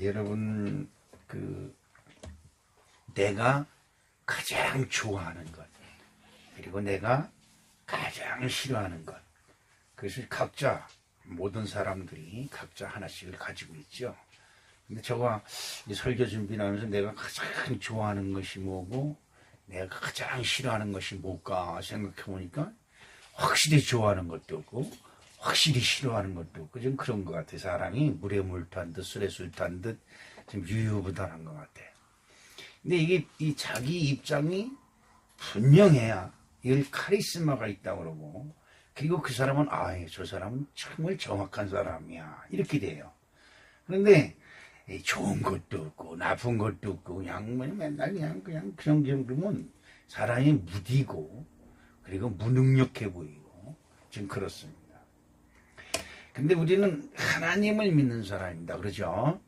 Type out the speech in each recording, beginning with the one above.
여러분, 내가 가장 좋아하는 것, 그리고 내가 가장 싫어하는 것, 그것을 각자, 모든 사람들이 각자 하나씩을 가지고 있죠. 근데 제가 설교 준비를 하면서 내가 가장 좋아하는 것이 뭐고, 내가 가장 싫어하는 것이 뭘까 생각해 보니까, 확실히 좋아하는 것도 없고, 확실히 싫어하는 것도 없고, 좀 그런 것 같아. 사람이 물에 물 탄 듯, 술에 술 탄 듯, 좀 유유부단한 것 같아. 근데 이게, 자기 입장이 분명해야, 이걸 카리스마가 있다고 그러고, 그리고 그 사람은, 저 사람은 정말 정확한 사람이야. 이렇게 돼요. 그런데, 좋은 것도 없고, 나쁜 것도 없고, 그냥 맨날 그냥 그러면 사람이 무디고, 그리고 무능력해 보이고, 좀 그렇습니다. 근데 우리는 하나님을 믿는 사람입니다. 그렇죠?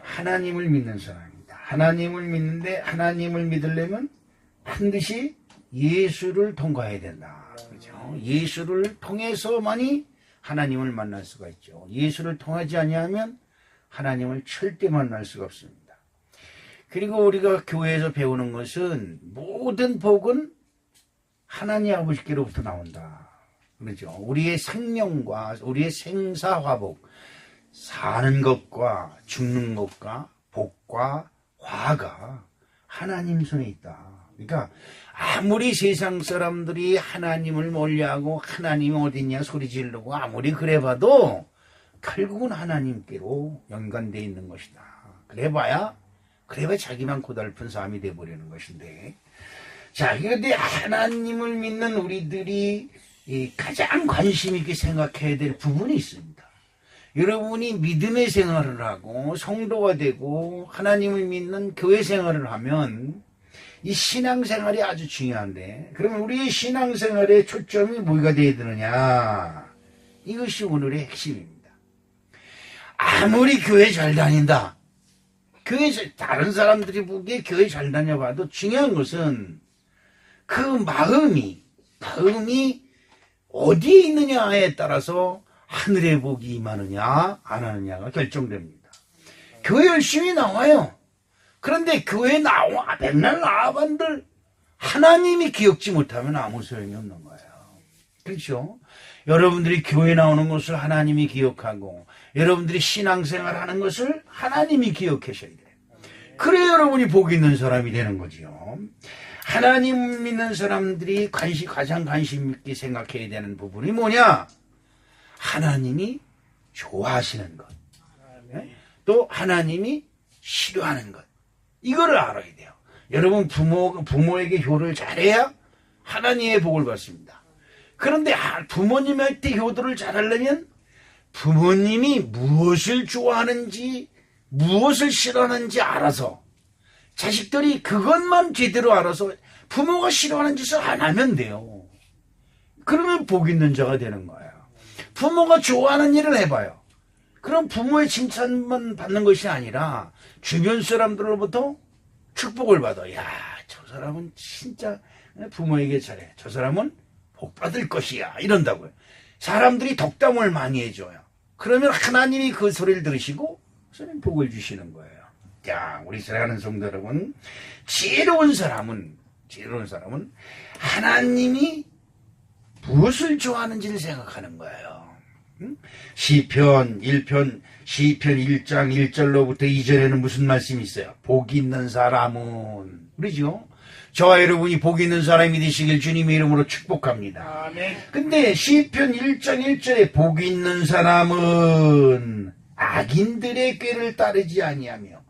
하나님을 믿는 사람입니다. 하나님을 믿는데, 하나님을 믿으려면 반드시 예수를 통과해야 된다. 그렇죠? 예수를 통해서만이 하나님을 만날 수가 있죠. 예수를 통하지 아니하면 하나님을 절대 만날 수가 없습니다. 그리고 우리가 교회에서 배우는 것은 모든 복은 하나님 아버지께로부터 나온다. 그렇죠? 우리의 생명과 우리의 생사화복, 사는 것과 죽는 것과 복과 화가 하나님 손에 있다. 그러니까 아무리 세상 사람들이 하나님을 멀리하고 하나님이 어딨냐 소리 지르고 아무리 그래봐도 결국은 하나님께로 연관되어 있는 것이다. 그래봐야 자기만 고달픈 삶이 돼버리는 것인데, 자, 그런데 하나님을 믿는 우리들이 가장 관심 있게 생각해야 될 부분이 있습니다. 여러분이 믿음의 생활을 하고 성도가 되고 하나님을 믿는 교회 생활을 하면 이 신앙생활이 아주 중요한데, 그러면 우리의 신앙생활의 초점이 뭐가 되어야 되느냐? 이것이 오늘의 핵심입니다. 아무리 교회 잘 다닌다, 다른 사람들이 보기에 교회 잘 다녀봐도 중요한 것은 그 마음이 어디에 있느냐에 따라서 하늘의 복이 임하느냐 안 하느냐가 결정됩니다. 교회 열심히 나와요. 그런데 교회 맨날 나와반들 하나님이 기억지 못하면 아무 소용이 없는 거예요. 그렇죠? 여러분들이 교회 나오는 것을 하나님이 기억하고, 여러분들이 신앙생활 하는 것을 하나님이 기억하셔야 돼요. 그래 여러분이 복 있는 사람이 되는 거죠. 하나님 믿는 사람들이 가장 관심 있게 생각해야 되는 부분이 뭐냐? 하나님이 좋아하시는 것, 또 하나님이 싫어하는 것, 이거를 알아야 돼요. 여러분 부모에게 효를 잘해야 하나님의 복을 받습니다. 그런데 부모님한테 효도를 잘하려면 부모님이 무엇을 좋아하는지 무엇을 싫어하는지 알아서, 자식들이 그것만 제대로 알아서 부모가 싫어하는 짓을 안 하면 돼요. 그러면 복 있는 자가 되는 거예요. 부모가 좋아하는 일을 해봐요. 그럼 부모의 칭찬만 받는 것이 아니라 주변 사람들로부터 축복을 받아. 야, 저 사람은 진짜 부모에게 잘해. 저 사람은 복 받을 것이야. 이런다고요. 사람들이 덕담을 많이 해줘요. 그러면 하나님이 그 소리를 들으시고 하나님 복을 주시는 거예요. 자, 우리 사랑하는 성도 여러분, 지혜로운 사람은 하나님이 무엇을 좋아하는지를 생각하는 거예요. 시편 1장 1절로부터 2절에는 무슨 말씀이 있어요? 복 있는 사람은, 그러죠? 저와 여러분이 복 있는 사람이 되시길 주님의 이름으로 축복합니다. 아멘. 근데 시편 1장 1절에 복 있는 사람은 악인들의 꾀를 따르지 아니하며,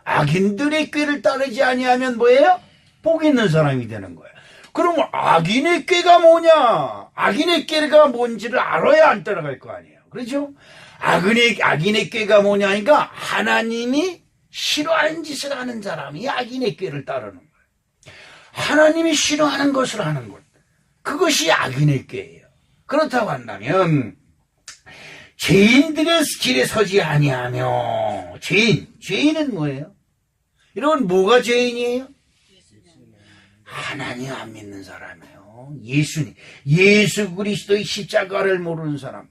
악인들의 꾀를 따르지 아니하면 뭐예요? 복 있는 사람이 되는 거예요. 그럼 악인의 꾀가 뭐냐? 악인의 꾀가 뭔지를 알아야 안 따라갈 거 아니에요. 그렇죠? 악인의 꾀가 뭐냐니까 하나님이 싫어하는 짓을 하는 사람이 악인의 꾀를 따르는 거예요. 하나님이 싫어하는 것을 하는 것, 그것이 악인의 꾀예요. 그렇다고 한다면 죄인들의 길에 서지 아니하며, 죄인은 뭐예요? 여러분, 뭐가 죄인이에요? 하나님 안 믿는 사람이에요. 예수 그리스도의 십자가를 모르는 사람.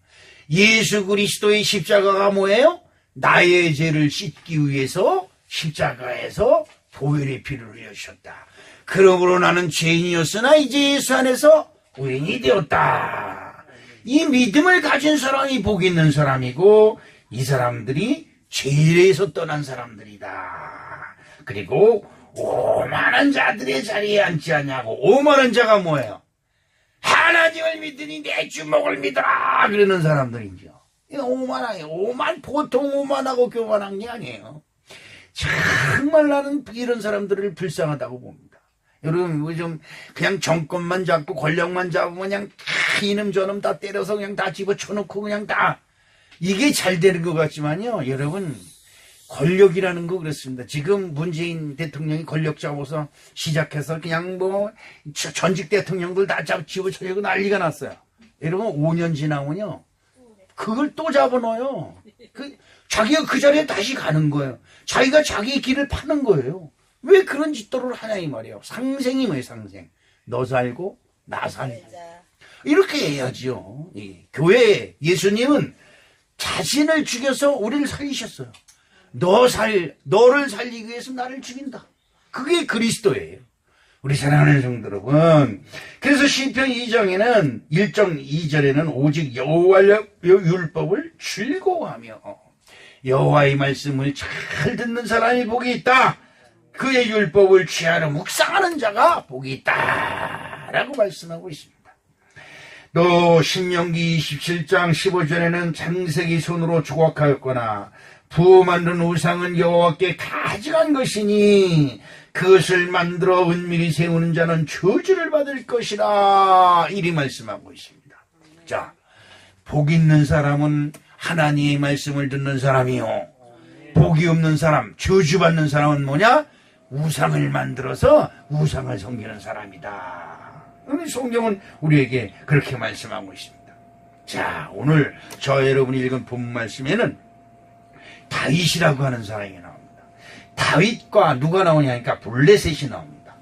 예수 그리스도의 십자가가 뭐예요? 나의 죄를 씻기 위해서 십자가에서 보혈의 피를 흘려주셨다. 그러므로 나는 죄인이었으나 이제 예수 안에서 의인이 되었다. 이 믿음을 가진 사람이 복 있는 사람이고, 이 사람들이 죄에서 떠난 사람들이다. 그리고 오만한 자들의 자리에 앉지 않냐고. 오만한 자가 뭐예요? 하나님을 믿으니 내 주목을 믿어라 그러는 사람들이죠. 오만하게, 보통 오만하고 교만한 게 아니에요. 정말 나는 이런 사람들을 불쌍하다고 봅니다. 여러분, 좀 그냥 정권만 잡고 권력만 잡으면 그냥 다 이놈 저놈 다 때려서 그냥 다 집어쳐놓고 그냥 다 이게 잘 되는 것 같지만요, 여러분, 권력이라는 거 그렇습니다. 지금 문재인 대통령이 권력 잡아서 시작해서 그냥 뭐 전직 대통령들 다 집어쳐내고 난리가 났어요. 여러분, 5년 지나면요, 그걸 또 잡아넣어요. 자기가 그 자리에 다시 가는 거예요. 자기가 자기 길을 파는 거예요. 왜 그런 짓도를 하냐 이 말이에요. 상생이 뭐예요, 상생. 너 살고 나 살고. 이렇게 해야지요. 교회 예수님은 자신을 죽여서 우리를 살리셨어요. 너를 살리기 위해서 나를 죽인다. 그게 그리스도예요. 우리 사랑하는 성도 여러분. 그래서 시편 2장에는 1장 2절에는 오직 여호와의 율법을 즐거워하며 여호와의 말씀을 잘 듣는 사람이 복이 있다. 그의 율법을 취하러 묵상하는 자가 복이 있다. 라고 말씀하고 있습니다. 또 신명기 27장 15절에는 장색이 손으로 조각하였거나 부어 만든 우상은 여호와께 가증한 것이니 그것을 만들어 은밀히 세우는 자는 저주를 받을 것이라. 이리 말씀하고 있습니다. 자, 복 있는 사람은 하나님의 말씀을 듣는 사람이요, 복이 없는 사람, 저주받는 사람은 뭐냐? 우상을 만들어서 우상을 섬기는 사람이다. 성경은 우리에게 그렇게 말씀하고 있습니다. 자, 오늘 저 여러분이 읽은 본문 말씀에는 다윗이라고 하는 사람이 나옵니다. 다윗과 누가 나오냐니까 블레셋이 나옵니다.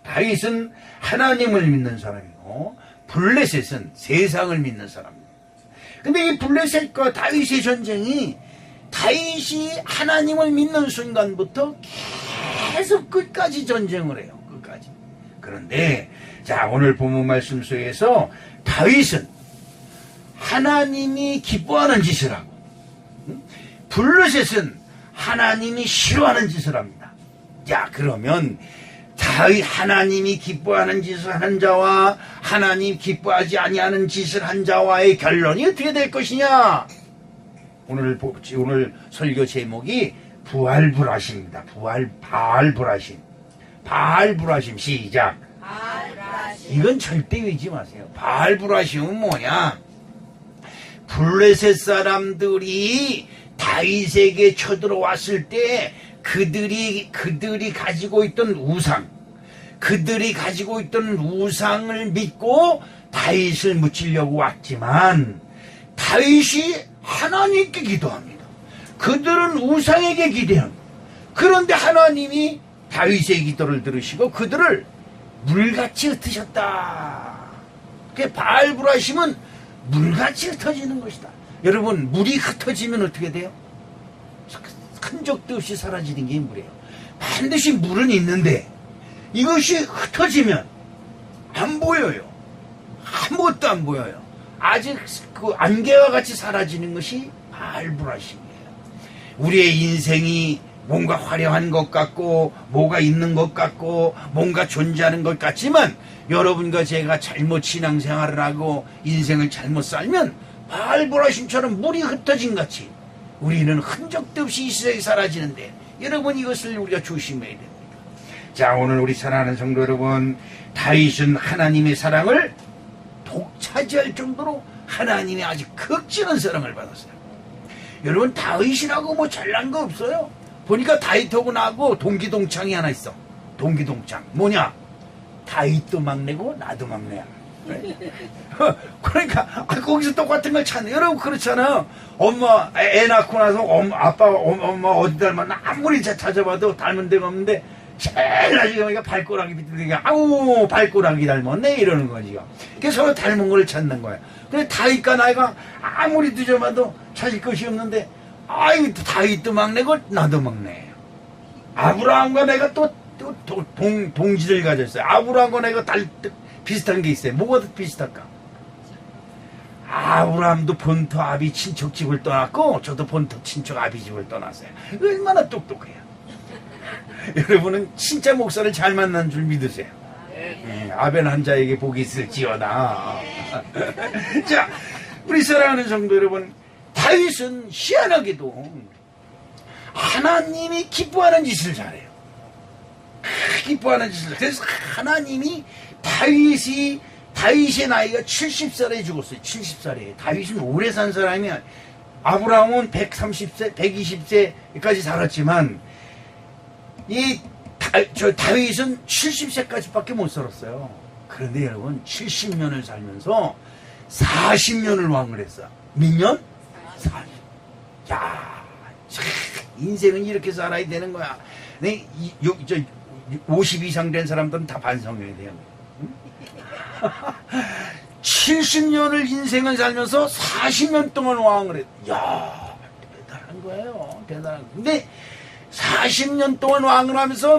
다윗은 하나님을 믿는 사람이고 블레셋은 세상을 믿는 사람입니다. 근데 이 블레셋과 다윗의 전쟁이, 다윗이 하나님을 믿는 순간부터 계속 끝까지 전쟁을 해요. 끝까지. 그런데 자, 오늘 본문 말씀 속에서 다윗은 하나님이 기뻐하는 짓을 하고 블레셋은 하나님이 싫어하는 짓을 합니다. 자, 그러면 다윗 하나님이 기뻐하는 짓을 하는 자와 하나님 기뻐하지 아니하는 짓을 한 자와의 결론이 어떻게 될 것이냐? 오늘 설교 제목이 부활불하심입니다. 바알불하심. 시작. 이건 절대 외지 마세요. 바알불하심은 뭐냐? 블레셋 사람들이 다윗에게 쳐들어왔을 때 그들이 가지고 있던 그들이 가지고 있던 우상을 믿고 다윗을 묻히려고 왔지만 다윗이 하나님께 기도합니다. 그들은 우상에게 기대합니다. 그런데 하나님이 다윗의 기도를 들으시고 그들을 물같이 흩으셨다. 그 바알불하심은 물같이 흩어지는 것이다. 여러분, 물이 흩어지면 어떻게 돼요? 흔적도 없이 사라지는 게 물이에요. 반드시 물은 있는데 이것이 흩어지면 안 보여요. 아무것도 안 보여요. 아직 그 안개와 같이 사라지는 것이 바알불하심이에요. 우리의 인생이 뭔가 화려한 것 같고 뭐가 있는 것 같고 뭔가 존재하는 것 같지만 여러분과 제가 잘못 신앙생활을 하고 인생을 잘못 살면 바알불하심처럼 물이 흩어진 같이 우리는 흔적도 없이 이 세상에 사라지는데, 여러분, 이것을 우리가 조심해야 됩니다. 자, 오늘 우리 사랑하는 성도 여러분, 다윗은 하나님의 사랑을 독차지할 정도로 하나님의 아주 극진한 사랑을 받았어요. 여러분, 다윗이라고 뭐 잘난 거 없어요. 보니까 다윗하고 나하고 동기동창이 하나 있어. 동기동창. 뭐냐? 다윗도 막내고 나도 막내야. 그러니까 거기서 똑같은 걸 찾는. 여러분 그렇잖아요. 엄마 애 낳고 나서 엄마 어디 닮았나 아무리 찾아봐도 닮은 데가 없는데 제일 나중에 보니까 발꼬락이 비틀리니까 아우 발꼬락이 닮았네 이러는 거지요. 그래서 서로 닮은 걸 찾는 거야. 근데 다윗과 나이가 아무리 뒤져봐도 찾을 것이 없는데 아이 다윗도 막내고 나도 막내예요. 아브라함과 내가 또 동지를 가졌어요. 아브라함과 내가 비슷한 게 있어요. 뭐가 더 비슷할까? 아브라함도 본토 아비 친척 집을 떠났고 저도 본토 친척 아비 집을 떠났어요. 얼마나 똑똑해요. 여러분은 진짜 목사를 잘 만난 줄 믿으세요. 아벤 한자에게 복이 있을지어다. 자, 우리 사랑하는 성도 여러분, 다윗은 희한하게도 하나님이 기뻐하는 짓을 잘해요. 기뻐하는 짓을. 그래서 하나님이 다윗의 나이가 70살에 죽었어요. 70살에. 다윗은 오래 산 사람이야. 아브라함은 130세, 120세까지 살았지만 다윗은 70세까지밖에 못 살았어요. 그런데 여러분 70년을 살면서 40년을 왕을 했어. 몇 년? 40년. 야, 인생은 이렇게 살아야 되는 거야. 50 이상 된 사람들은 다 반성해야 돼요. 70년을 인생을 살면서 40년 동안 왕을 했. 야, 대단한 거예요. 대단한 거. 근데 40년 동안 왕을 하면서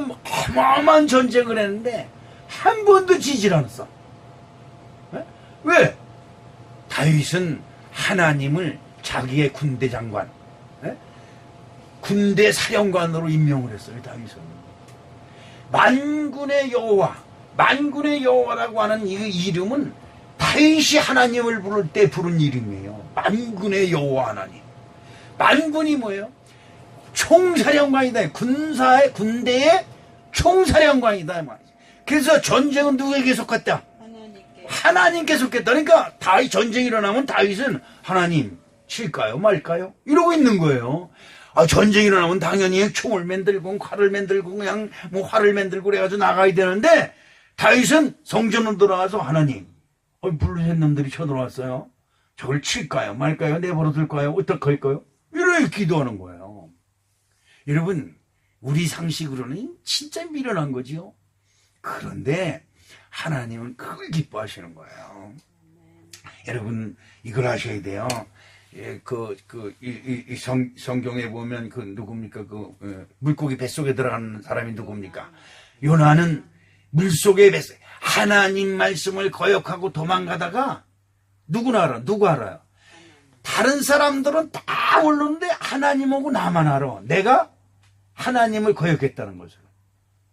어마어마한 전쟁을 했는데 한 번도 지질 않았어. 왜? 다윗은 하나님을 자기의 군대 장관, 군대 사령관으로 임명을 했어요. 다윗은 만군의 여호와라고 하는 이 이름은 다윗이 하나님을 부를 때 부른 이름이에요. 만군의 여호와 하나님. 만군이 뭐예요? 총사령관이다. 군대의 총사령관이다. 그래서 전쟁은 누구에게 속했다? 하나님께 속했다. 그러니까 다윗 전쟁이 일어나면 다윗은 하나님 칠까요 말까요? 이러고 있는 거예요. 전쟁이 일어나면 당연히 총을 맨들고 칼을 맨들고 그냥 활을 맨들고 그래가지고 나가야 되는데 다윗은 성전으로 돌아가서 하나님 블루셋 놈들이 쳐들어왔어요. 저걸 칠까요 말까요? 내버려 둘까요? 어떻게 할까요? 이렇게 기도하는 거예요. 여러분 우리 상식으로는 진짜 미련한 거지요. 그런데 하나님은 그걸 기뻐하시는 거예요. 여러분 이걸 아셔야 돼요. 성경에 보면 누굽니까? 물고기 뱃속에 들어가는 사람이 누굽니까? 요나는 물속에 뱃속에 하나님 말씀을 거역하고 도망가다가 누구 알아요? 다른 사람들은 다 모르는데 하나님하고 나만 알아. 내가 하나님을 거역했다는 것을.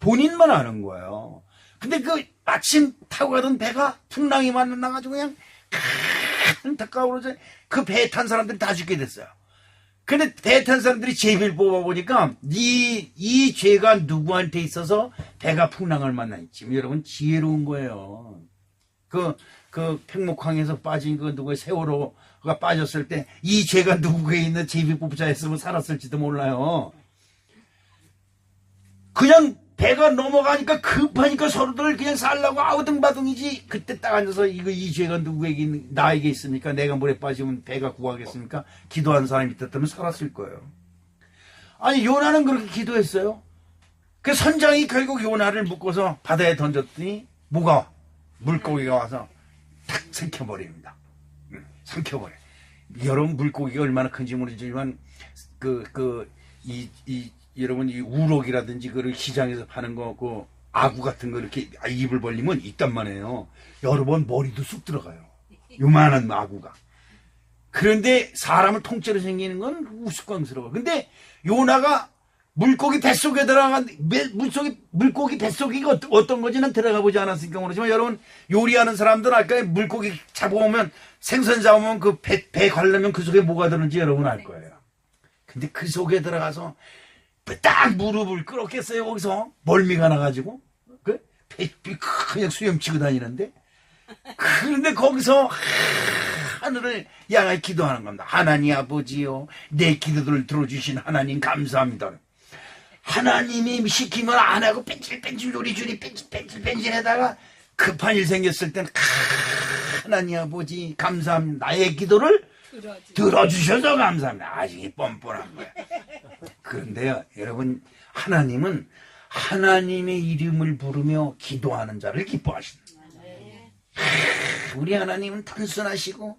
본인만 아는 거예요. 근데 마침 타고 가던 배가 풍랑이 만나가지고 그냥 안타까워서 그 배에 탄 사람들이 다 죽게 됐어요. 근데 배에 탄 사람들이 제비를 뽑아보니까 이 죄가 누구한테 있어서 배가 풍랑을 만나있지. 여러분 지혜로운 거예요. 팽목항에서 빠진 누구의 세월호가 빠졌을 때 이 죄가 누구에 있는 제비 뽑자였으면 살았을지도 몰라요. 그냥 배가 넘어가니까 급하니까 서로들 그냥 살라고 아우등바둥이지. 그때 딱 앉아서 이 죄가 누구에게 나에게 있습니까? 내가 물에 빠지면 배가 구하겠습니까? 기도한 사람이 있었다면 살았을 거예요. 아니 요나는 그렇게 기도했어요. 그 선장이 결국 요나를 묶어서 바다에 던졌더니 물고기가 와서 탁 삼켜버립니다. 삼켜버려. 여러분 물고기가 얼마나 큰지 모르지만 여러분 이 우럭이라든지 시장에서 파는 거 아구 같은 거 이렇게 입을 벌리면 있단 말이에요. 여러 번 머리도 쑥 들어가요. 요만한 아구가. 그런데 사람을 통째로 생기는 건 우스꽝스러워. 근데 요나가 물고기 뱃속에 물고기 뱃속이 어떤 건지는 들어가 보지 않았으니까 모르지만 여러분 요리하는 사람들 알까요? 물고기 잡아오면 생선 잡으면 배 관려면 그 속에 뭐가 들는지 여러분 알 거예요. 근데 그 속에 들어가서 딱 무릎을 꿇었겠어요. 거기서 멀미가 나가지고 그냥 수염치고 다니는데 그런데 거기서 하늘을 향해 기도하는 겁니다. 하나님 아버지요 내 기도를 들어주신 하나님 감사합니다. 하나님이 시키면 안 하고 뺀질뺀질 요리조리 뺀질뺀질하다가 급한 일 생겼을 때는 하나님 아버지 감사합니다. 나의 기도를 들어주셔서 감사합니다. 아직 뻔뻔한 거야. 그런데요 여러분 하나님은 하나님의 이름을 부르며 기도하는 자를 기뻐하신다. 우리 하나님은 단순하시고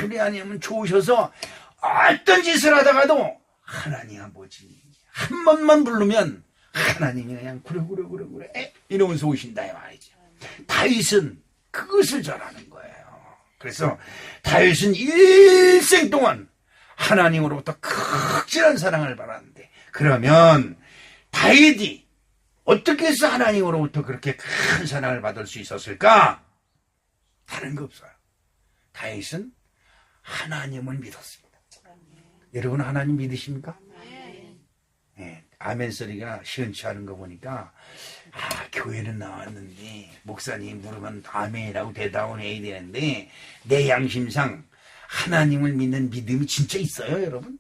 우리 하나님은 좋으셔서 어떤 짓을 하다가도 하나님 아버지 한 번만 부르면 하나님이 그냥 그래 이러면서 오신다 이 말이죠. 다윗은 그것을 잘하는 거예요. 그래서 다윗은 일생 동안 하나님으로부터 극진한 사랑을 받았는데, 그러면 다윗이 어떻게 해서 하나님으로부터 그렇게 큰 사랑을 받을 수 있었을까? 다른 거 없어요. 다윗은 하나님을 믿었습니다. 여러분 하나님 믿으십니까? 네, 아멘 소리가 시원치 않은 거 보니까 교회는 나왔는데 목사님 물으면 아멘이라고 대답을 해야 되는데, 내 양심상 하나님을 믿는 믿음이 진짜 있어요, 여러분?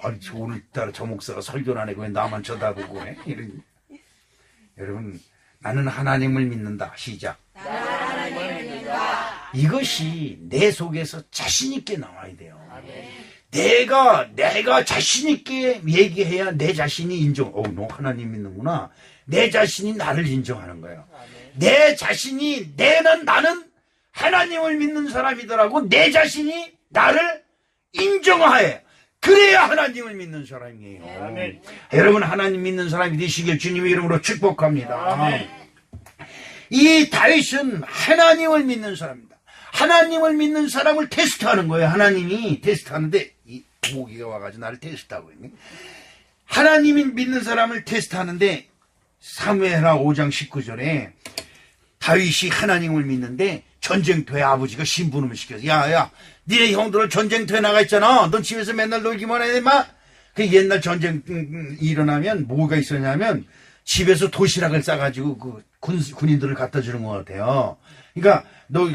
아니, 오늘따라 저 목사가 설교를 안 하고 왜 나만 쳐다보고 해? 이런. 여러분, 나는 하나님을 믿는다. 시작. 나는 하나님을 믿는다. 이것이 내 속에서 자신있게 나와야 돼요. 내가 자신있게 얘기해야 내 자신이 인정, 너 하나님 믿는구나. 내 자신이 나를 인정하는 거예요. 내 자신이, 나는 하나님을 믿는 사람이더라고. 내 자신이 나를 인정하여. 그래야 하나님을 믿는 사람이에요. 아멘. 여러분 하나님 믿는 사람이 되시길 주님의 이름으로 축복합니다. 아멘. 이 다윗은 하나님을 믿는 사람입니다. 하나님을 믿는 사람을 테스트하는 거예요. 하나님이 테스트하는데, 이 모기가 와가지고 나를 테스트하고 있네. 하나님이 믿는 사람을 테스트하는데, 사무엘하 5장 19절에 다윗이 하나님을 믿는데 전쟁터에 아버지가 심부름을 시켜서, 야 니네 형들은 전쟁터에 나가 있잖아. 넌 집에서 맨날 놀기만 해. 마. 그 옛날 전쟁 일어나면 뭐가 있었냐면 집에서 도시락을 싸가지고 그 군인들을 갖다 주는 것 같아요. 그러니까 너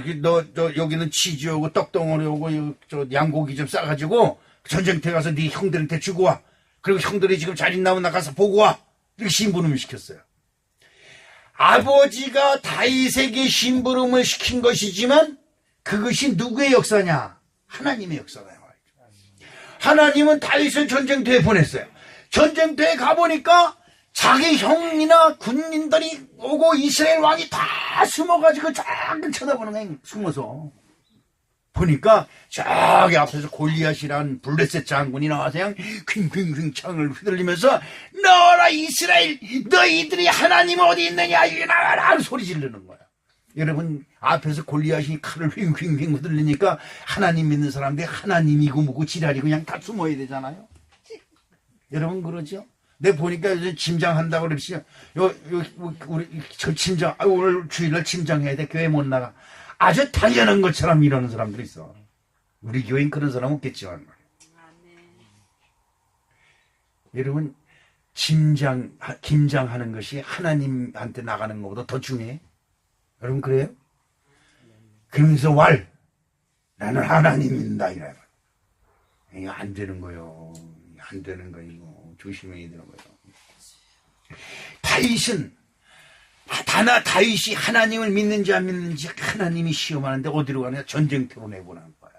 여기는 치즈하고 떡덩어리하고 저 양고기 좀 싸가지고 전쟁터에 가서 네 형들한테 주고 와. 그리고 형들이 지금 잘 있나 나가서 보고 와. 이렇게 심부름을 시켰어요. 아버지가 다윗에게 심부름을 시킨 것이지만 그것이 누구의 역사냐? 하나님의 역사다. 하나님은 다윗을 전쟁터에 보냈어요. 전쟁터에 가보니까 자기 형이나 군인들이 오고 이스라엘 왕이 다 숨어가지고 쫙 쳐다보는 거예요. 숨어서. 보니까 저기 앞에서 골리앗이란 블레셋 장군이 나와서 그냥 킁킁킁 창을 휘둘리면서, 너라 이스라엘, 너희들이 하나님 어디 있느냐, 이리 나와라 소리 지르는 거야. 여러분 앞에서 골리앗이 칼을 킁킁킁 휘둘리니까 하나님 믿는 사람들이 하나님이고 뭐고 지랄이고 그냥 다 숨어야 되잖아요. 여러분 그러죠? 내가 보니까 요즘 침장한다고 그러시죠. 우리 저 침장, 오늘 주일날 침장해야 돼. 교회 못 나가. 아주 당연한 것처럼 이러는 사람들이 있어. 우리 교회엔 그런 사람 없겠지만. 여러분, 김장하는 것이 하나님한테 나가는 것보다 더 중요해. 여러분, 그래요? 그러면서 나는 하나님 믿는다, 이래요. 이거 안 되는 거요. 안 되는 거, 이거. 조심해야 되는 거요. 다윗이 하나님을 믿는지 안 믿는지 하나님이 시험하는데 어디로 가냐? 전쟁터로 내보내는 거야.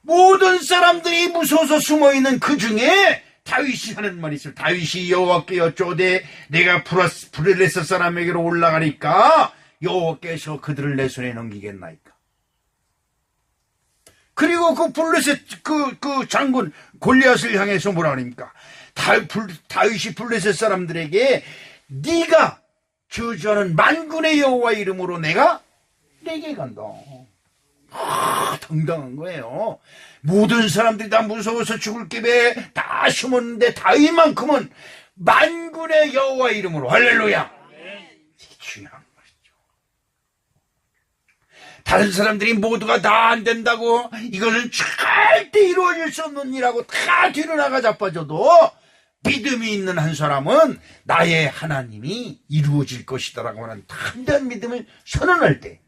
모든 사람들이 무서워서 숨어있는 그 중에 다윗이 하는 말이 있어요. 다윗이 여호와께 여쭈되 내가 블레셋 사람에게로 올라가니까 여호와께서 그들을 내 손에 넘기겠나이까. 그리고 그 블레셋 그 장군 골리앗을 향해서 뭐라 그럽니까? 다윗이 블레셋 사람들에게 네가 저주하는 만군의 여호와 이름으로 내게 간다. 당당한 거예요. 모든 사람들이 다 무서워서 죽을 기배에 다 숨었는데 다윗만큼은 만군의 여호와 이름으로 할렐루야. 이게 중요한 것이죠. 다른 사람들이 모두가 다 안 된다고 이거는 절대 이루어질 수 없는 일하고 다 뒤로 나가 자빠져도 믿음이 있는 한 사람은 나의 하나님이 이루어질 것이다라고 하는 담대한 믿음을 선언할 때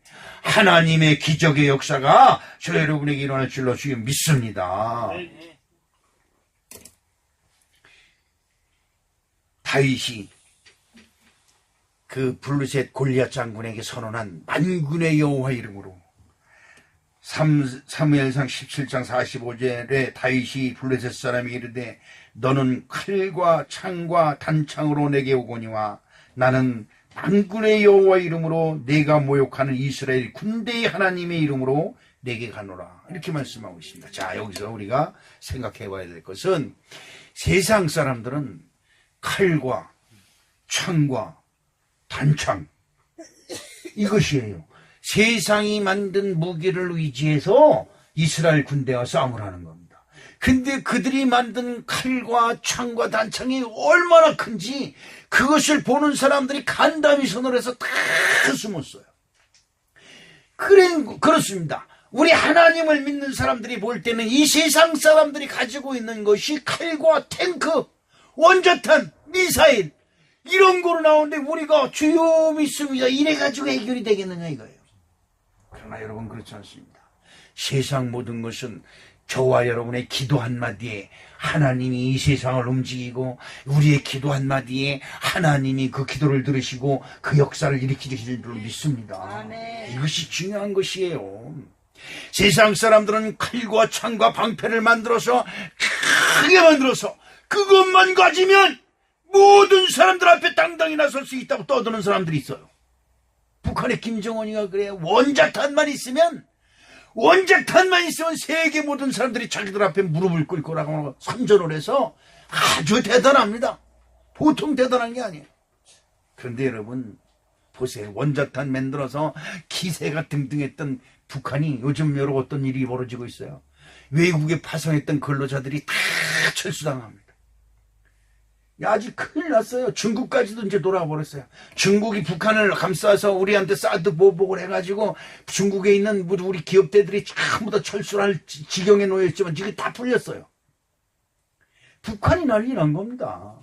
하나님의 기적의 역사가 저 여러분에게 일어날 줄로 주님 믿습니다. 다윗이 그 블레셋 골리앗 장군에게 선언한 만군의 여호와 이름으로 사무엘상 17장 45절에 다윗이 블레셋 사람이 이르되 너는 칼과 창과 단창으로 내게 오거니와 나는 만군의 여호와 이름으로 내가 모욕하는 이스라엘 군대의 하나님의 이름으로 내게 가노라. 이렇게 말씀하고 있습니다. 자, 여기서 우리가 생각해 봐야 될 것은 세상 사람들은 칼과 창과 단창 이것이에요. 세상이 만든 무기를 의지해서 이스라엘 군대와 싸움을 하는 겁니다. 근데 그들이 만든 칼과 창과 단창이 얼마나 큰지 그것을 보는 사람들이 간담이 손을 해서 다 숨었어요. 그렇습니다. 우리 하나님을 믿는 사람들이 볼 때는 이 세상 사람들이 가지고 있는 것이 칼과 탱크, 원자탄, 미사일 이런 거로 나오는데 우리가 주요 믿습니다. 이래가지고 해결이 되겠느냐 이거예요. 그러나 여러분 그렇지 않습니다. 세상 모든 것은 저와 여러분의 기도 한마디에 하나님이 이 세상을 움직이고 우리의 기도 한마디에 하나님이 그 기도를 들으시고 그 역사를 일으키실 줄 믿습니다. 아멘. 이것이 중요한 것이에요. 세상 사람들은 칼과 창과 방패를 만들어서 크게 만들어서 그것만 가지면 모든 사람들 앞에 당당히 나설 수 있다고 떠드는 사람들이 있어요. 북한의 김정은이가 그래요. 원자탄만 있으면 세계 모든 사람들이 자기들 앞에 무릎을 꿇고라고 선전을 해서 아주 대단합니다. 보통 대단한 게 아니에요. 그런데 여러분 보세요. 원자탄 만들어서 기세가 등등했던 북한이 요즘 여러 어떤 일이 벌어지고 있어요. 외국에 파송했던 근로자들이 다 철수당합니다. 아직 큰일 났어요. 중국까지도 이제 돌아버렸어요. 중국이 북한을 감싸서 우리한테 사드 보복을 해가지고 중국에 있는 우리 기업대들이 전부 다 철수할 지경에 놓여있지만 지금 다 풀렸어요. 북한이 난리 난 겁니다.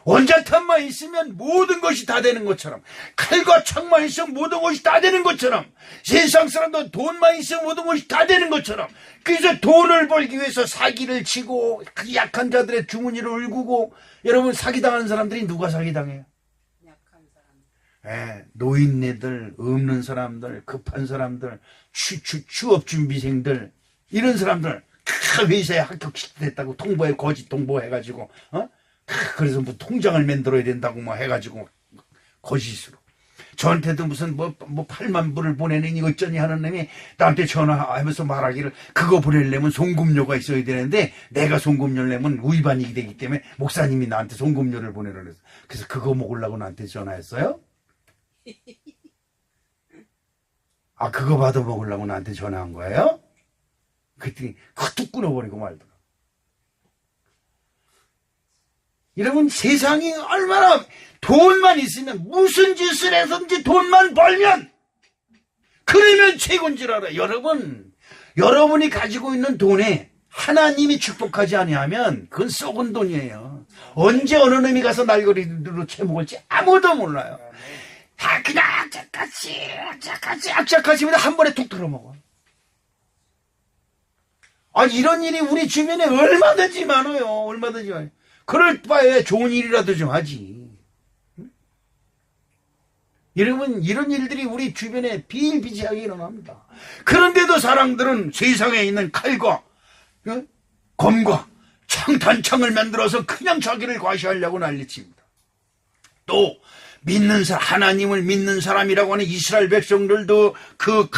원자탄만 있으면 모든 것이 다 되는 것처럼, 칼과 창만 있으면 모든 것이 다 되는 것처럼, 세상 사람도 돈만 있으면 모든 것이 다 되는 것처럼, 그래서 돈을 벌기 위해서 사기를 치고 그 약한 자들의 주머니를 울구고. 여러분 사기당하는 사람들이 누가 사기당해요? 약한 사람. 노인네들, 없는 사람들, 급한 사람들, 취업준비생들 이런 사람들 다 회사에 합격됐다고 통보해, 거짓 통보해가지고 그래서 뭐 통장을 만들어야 된다고 뭐 해가지고 거짓으로 저한테도 무슨 뭐 8만 불을 보내는 이거 어쩌니 하는 놈이 나한테 전화하면서 말하기를 그거 보내려면 송금료가 있어야 되는데 내가 송금료를 내면 위반이 되기 때문에 목사님이 나한테 송금료를 보내라 그래서 그래서 그거 먹으려고 나한테 전화했어요? 아 그거 받아 먹으려고 나한테 전화한 거예요? 그랬더니 툭 끊어버리고 말더라. 여러분 세상이 얼마나 돈만 있으면 무슨 짓을 해서든지 돈만 벌면 그러면 최고인 줄 알아요. 여러분이 가지고 있는 돈에 하나님이 축복하지 아니하면 그건 썩은 돈이에요. 언제 어느 놈이 가서 날거리로 채먹을지 아무도 몰라요. 다 그냥 악착같이 한 번에 툭 들어먹어. 이런 일이 우리 주변에 얼마든지 많아요. 그럴 바에 좋은 일이라도 좀 하지. 여러분 이런 일들이 우리 주변에 비일비재하게 일어납니다. 그런데도 사람들은 세상에 있는 칼과 검과 단창을 만들어서 그냥 자기를 과시하려고 난리칩니다. 또 하나님을 믿는 사람이라고 하는 이스라엘 백성들도 그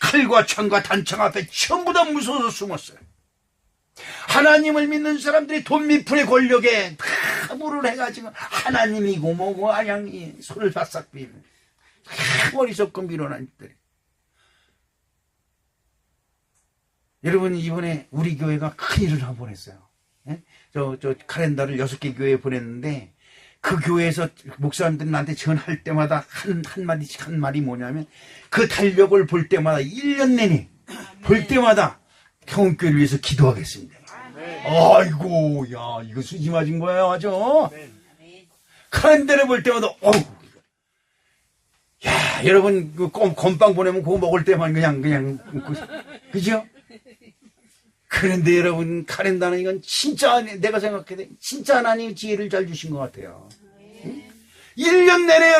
칼과 창과 단창 앞에 전부 다 무서워서 숨었어요. 하나님을 믿는 사람들이 돈 밑풀의 권력에 파부를 해가지고 하나님이고 뭐고 아양이 손을 바싹 비는 어리석고 미련한 일들이. 여러분 이번에 우리 교회가 큰일을 한번 보냈어요. 저 카렌다를 6개 교회에 보냈는데 그 교회에서 목사님들이 나한테 전화할 때마다 한 말이 뭐냐면 그 달력을 볼 때마다 1년 내내 볼 때마다 평온교회를 위해서 기도하겠습니다. 아이고, 야, 이거 수지 맞은 거예요, 아주. 카렌다를 볼 때마다, 야, 여러분, 건빵 보내면 그거 먹을 때만 그냥, 그죠? 그런데 여러분, 카렌다는 이건 진짜, 내가 생각해도 진짜 하나님 지혜를 잘 주신 것 같아요. 1년 내내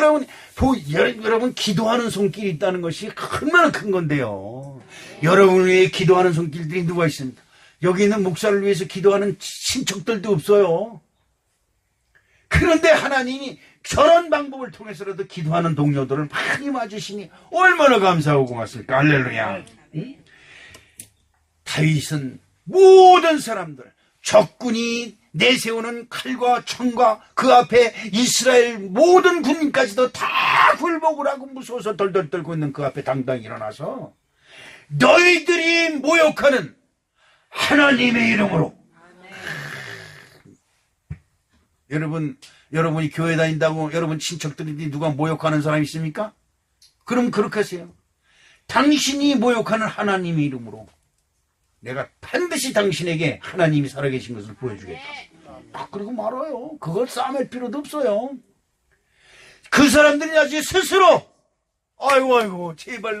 여러분 기도하는 손길이 있다는 것이 얼마나 큰 건데요. 여러분을 위해 기도하는 손길들이 누가 있습니까? 여기 있는 목사를 위해서 기도하는 친척들도 없어요. 그런데 하나님이 저런 방법을 통해서라도 기도하는 동료들을 많이 맞으시니 얼마나 감사하고 고맙습니까? 할렐루야. 다윗은 모든 사람들, 적군이 내세우는 칼과 총과 그 앞에 이스라엘 모든 군인까지도 다 굴복을 하고 무서워서 덜덜 떨고 있는 그 앞에 당당히 일어나서 너희들이 모욕하는 하나님의 이름으로. 여러분이 교회 다닌다고 여러분 친척들이 누가 모욕하는 사람 있습니까? 그럼 그렇게 하세요. 당신이 모욕하는 하나님의 이름으로 내가 반드시 당신에게 하나님이 살아계신 것을 보여주겠다. 그리고 말아요. 그걸 싸맬 필요도 없어요. 그 사람들이 나중에 스스로 아이고 제발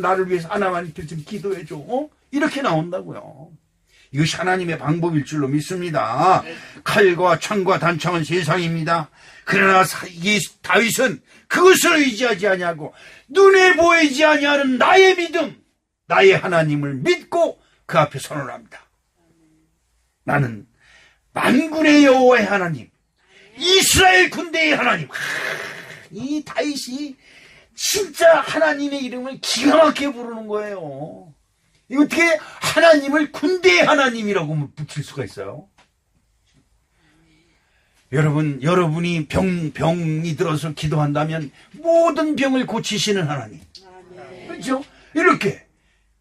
나를 위해서 하나님께 좀 기도해줘. 이렇게 나온다고요. 이것이 하나님의 방법일 줄로 믿습니다. 칼과 창과 단창은 세상입니다. 그러나 이 다윗은 그것을 의지하지 아니하고 눈에 보이지 아니하는 나의 믿음, 나의 하나님을 믿고 그 앞에 선언합니다. 나는 만군의 여호와의 하나님, 이스라엘 군대의 하나님. 이 다윗이 진짜 하나님의 이름을 기가 막히게 부르는 거예요. 이거 어떻게 하나님을 군대의 하나님이라고 붙일 수가 있어요? 여러분이 병이 들어서 기도한다면 모든 병을 고치시는 하나님. 그렇죠? 이렇게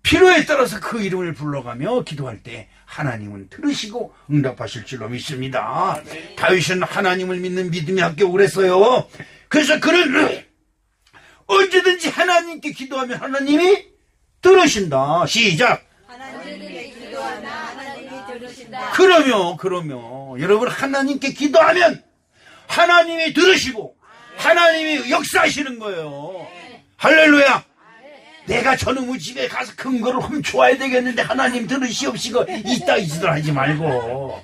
필요에 따라서 그 이름을 불러가며 기도할 때 하나님은 들으시고 응답하실 줄로 믿습니다. 다윗은 하나님을 믿는 믿음의 합격을 했어요. 그래서 그는 언제든지 하나님께 기도하면 하나님이 들으신다. 시작. 하나님께 기도하면 하나님이 들으신다. 그러면 여러분 하나님께 기도하면 하나님이 들으시고 하나님이 역사하시는 거예요. 할렐루야. 내가 저놈의 집에 가서 근거를 훔쳐와야 되겠는데 하나님 들으시옵시고 이따위 짓을 하지 말고,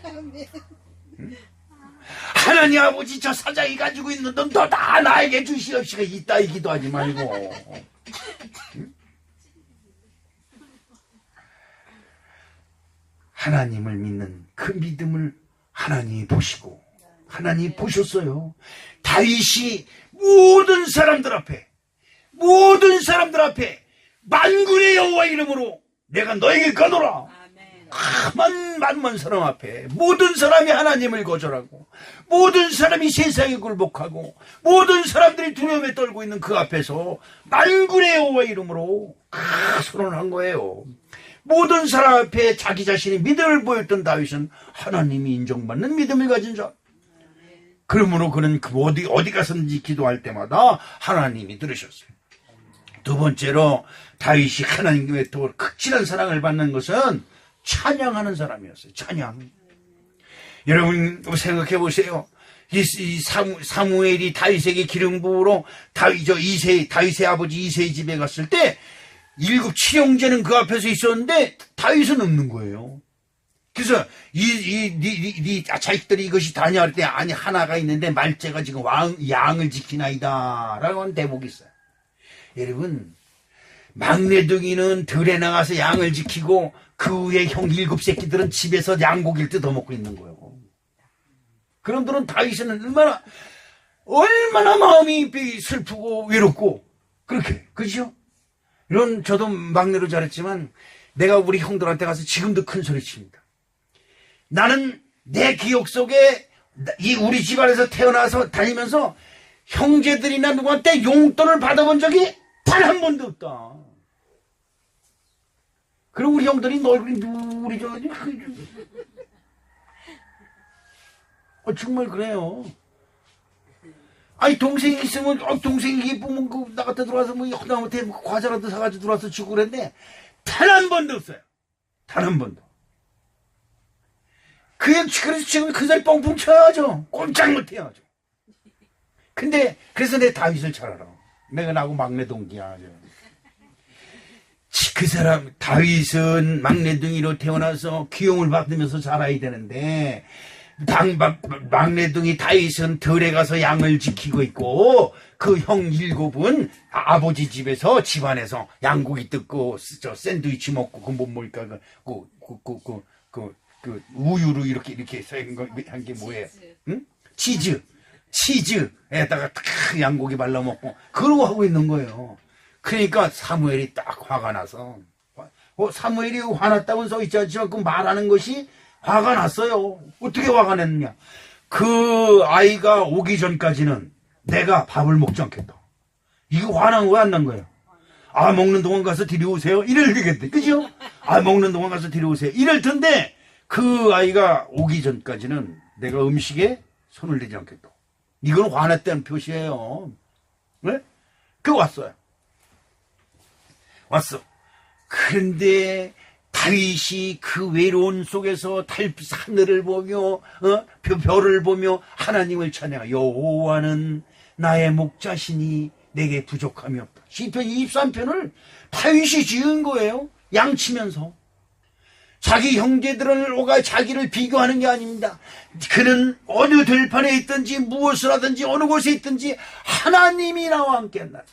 하나님 아버지 저 사장이 가지고 있는 돈 더 다 나에게 주시옵시고 이따위 기도하지 말고. 하나님을 믿는 그 믿음을 하나님이 보시고, 하나님이 보셨어요. 다윗이 모든 사람들 앞에 만군의 여호와 이름으로 내가 너에게 가노라. 만만 사람 앞에 모든 사람이 하나님을 거절하고 모든 사람이 세상에 굴복하고 모든 사람들이 두려움에 떨고 있는 그 앞에서 만군의 여호와 이름으로 선언한 거예요. 모든 사람 앞에 자기 자신의 믿음을 보였던 다윗은 하나님이 인정받는 믿음을 가진 자. 그러므로 그는 어디 가서든지 기도할 때마다 하나님이 들으셨어요. 두 번째로 다윗이 하나님께 더 극진한 사랑을 받는 것은 찬양하는 사람이었어요. 찬양. 여러분 생각해 보세요. 이 사무엘이 다윗에게 기름 부으러 다윗의 아버지 이새의 집에 갔을 때 7형제는 그 앞에서 있었는데 다윗은 없는 거예요. 그래서 네 자식들이 이것이 다냐 할 때 아니 하나가 있는데 말째가 지금 양을 지키나이다 라고 하는 대목이 있어요. 여러분 막내둥이는 들에 나가서 양을 지키고 그 후에 형 7새끼들은 집에서 양고기를 뜯어먹고 있는 거예요. 그런들은 다윗은 얼마나 마음이 슬프고 외롭고 그렇게, 그죠? 저도 막내로 자랐지만 내가 우리 형들한테 가서 지금도 큰 소리 칩니다. 나는 내 기억 속에 우리 집안에서 태어나서 다니면서 형제들이나 누구한테 용돈을 받아본 적이 단 한 번도 없다. 그리고 우리 형들이 정말 그래요. 아니 동생이 있으면 동생이 예쁘면 나 같아 들어와서 형한테 과자라도 사가지고 들어와서 주고 그랬는데 단 한 번도 없어요. 단 한 번도. 그래서 지금 그 자리 뻥뻥 쳐야죠. 꼼짝 못해야죠. 그래서 내 다윗을 잘 알아. 내가 나하고 막내 동기야. 그 사람 다윗은 막내둥이로 태어나서 기용을 받으면서 자라야 되는데 막내둥이 다윗은 들에 가서 양을 지키고 있고 그 형 7은 아버지 집에서 집안에서 양고기 뜯고 저 샌드위치 먹고 그 뭐 뭘까 그 우유로 이렇게 한 게 뭐예요? 응? 치즈에다가 딱 양고기 발라 먹고 그러고 하고 있는 거예요. 그러니까 사무엘이 딱 화가 나서 사무엘이 화났다고 써 있지 않지만 그 말하는 것이 화가 났어요. 어떻게 화가 났느냐? 그 아이가 오기 전까지는 내가 밥을 먹지 않겠다. 이거 화난 거야, 안 난 거예요? 아, 먹는 동안 가서 데려오세요. 이럴 되겠대. 그죠? 아, 먹는 동안 가서 데려오세요. 이럴 텐데 그 아이가 오기 전까지는 내가 음식에 손을 대지 않겠다. 이건 화났다는 표시예요. 네? 그 왔어요. 왔어. 그런데 다윗이 그 외로운 속에서 하늘을 보며 별을 보며 하나님을 찬양하. 여호와는 나의 목자시니 내게 부족함이 없다. 시편 23편을 다윗이 지은 거예요. 양치면서. 자기 형제들을 오가 자기를 비교하는 게 아닙니다. 그는 어느 들판에 있든지 무엇을 하든지 어느 곳에 있든지 하나님이 나와 함께 한다.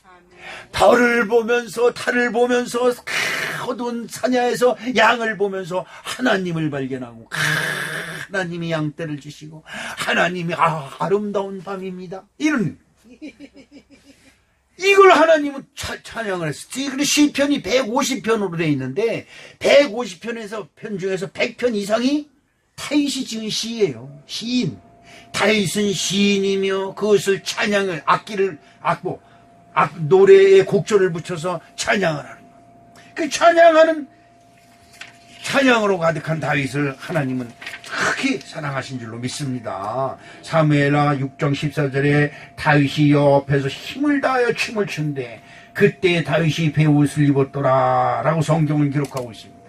별을 보면서 달을 보면서 어두운 산야에서 양을 보면서 하나님을 발견하고 하나님이 양떼를 주시고 하나님이 아름다운 밤입니다. 이걸 하나님은 찬양을 했어요. 그리고 시편이 150편으로 되어 있는데 150편에서 편 중에서 100편 이상이 다윗이 지은 시예요. 시인. 다윗은 시인이며 그것을 찬양을 노래에 곡조를 붙여서 찬양을 하는 거예요. 그 찬양으로 가득한 다윗을 하나님은 크게 사랑하신 줄로 믿습니다. 사무엘하 6장 14절에 다윗이 옆에서 힘을 다하여 춤을 춘대 그때 다윗이 베옷을 입었더라 라고 성경을 기록하고 있습니다.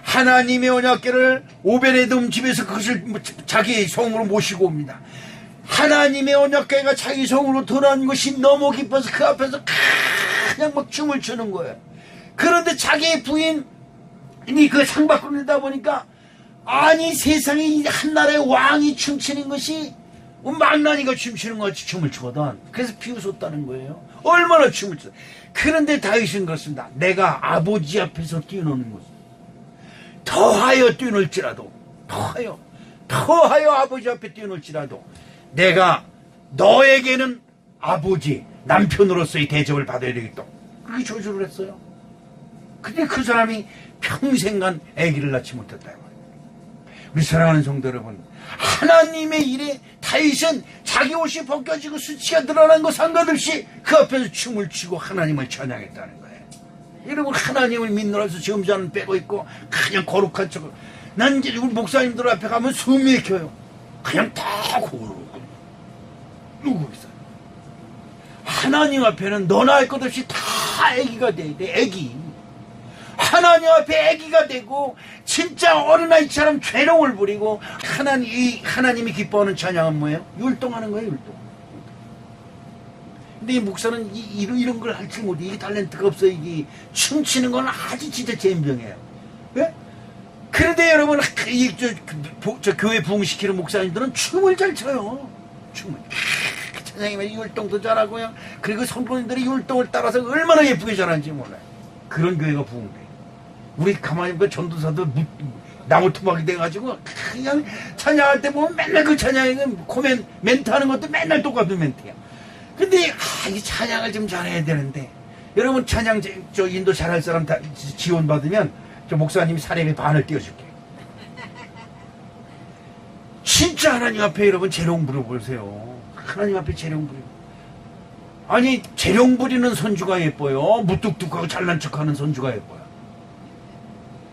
하나님의 언약궤를 오베데돔 집에서 그것을 자기 성으로 모시고 옵니다. 하나님의 언약궤가 자기 성으로 돌아온 것이 너무 기뻐서 그 앞에서 그냥 막 춤을 추는 거예요. 그런데 자기 부인이 그 상 받고 있다 보니까 아니 세상에 한 나라의 왕이 춤추는 것이 망나니가 춤추는 것 같이 춤을 추거든. 그래서 비웃었다는 거예요. 얼마나 춤을 추. 그런데 다윗은 그렇습니다. 내가 아버지 앞에서 뛰어노는 것 더하여 뛰놀지라도 더하여 아버지 앞에 뛰놀지라도 내가 너에게는 아버지 남편으로서의 대접을 받아야 되겠다. 그렇게 저주를 했어요. 근데 그 사람이 평생간 아기를 낳지 못했다. 우리 사랑하는 성도 여러분, 하나님의 일에 다윗은 자기 옷이 벗겨지고 수치가 드러난 거 상관없이 그 앞에서 춤을 추고 하나님을 찬양했다는 거예요. 여러분, 하나님을 믿노라서 점잖은 빼고 있고 그냥 거룩한 척. 난 이제 우리 목사님들 앞에 가면 숨이 막혀요. 그냥 다 고르고 누구 있어요. 하나님 앞에는 너나 할 것 없이 다 애기가 돼야 돼. 애기. 하나님 앞에 애기가 되고 진짜 어린아이처럼 죄롱을 부리고 하나님이 기뻐하는 찬양은 뭐예요? 율동하는 거예요. 율동. 근데 이 목사는 이런 걸 할 줄 못해. 이게 탤런트가 없어. 이게 춤추는 건 아주 진짜 젬병이에요. 왜? 그런데 여러분, 저 교회 부흥시키는 목사님들은 춤을 잘 춰요. 춤을. 찬양이면 율동도 잘하고요. 그리고 성도님들이 율동을 따라서 얼마나 예쁘게 잘하는지 몰라요. 그런 교회가 부흥돼. 우리 가만히 보면 전도사도 나무 토막이 돼가지고 그냥 찬양할 때 보면 맨날 그 찬양에는 멘트 하는 것도 맨날 똑같은 멘트야. 근데 이 찬양을 좀 잘해야 되는데 여러분 찬양 저 인도 잘할 사람 다 지원 받으면 저 목사님이 사례비 반을 띄워줄게. 진짜 하나님 앞에 여러분 재롱 부려보세요. 하나님 앞에 재롱 부려. 아니 재롱 부리는 선주가 예뻐요? 무뚝뚝하고 잘난 척하는 선주가 예뻐요?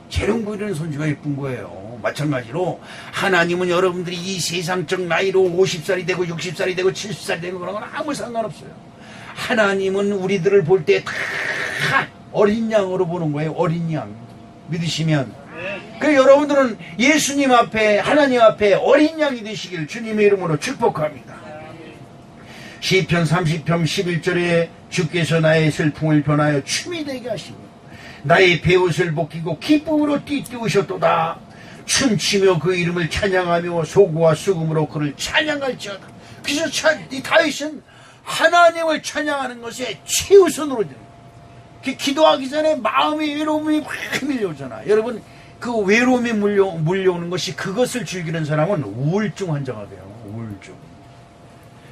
재롱 부리는 선주가 예쁜 거예요. 마찬가지로 하나님은 여러분들이 이 세상적 나이로 50살이 되고 60살이 되고 70살이 되고 그런 건 아무 상관없어요. 하나님은 우리들을 볼 때 다 어린 양으로 보는 거예요. 어린 양. 믿으시면. 그래서 여러분들은 예수님 앞에 하나님 앞에 어린 양이 되시길 주님의 이름으로 축복합니다. 시편 30편 11절에 주께서 나의 슬픔을 변하여 춤이 되게 하시고 나의 베옷을 벗기고 기쁨으로 띠띠우셨도다. 춤추며 그 이름을 찬양하며 소고와 수금으로 그를 찬양할지어다. 그래서 이 다윗은 하나님을 찬양하는 것에 최우선으로 드는 거예요. 기도하기 전에 마음의 외로움이 확 밀려오잖아. 여러분, 그 외로움이 물려오는 것이, 그것을 즐기는 사람은 우울증 환자가 돼요. 우울증.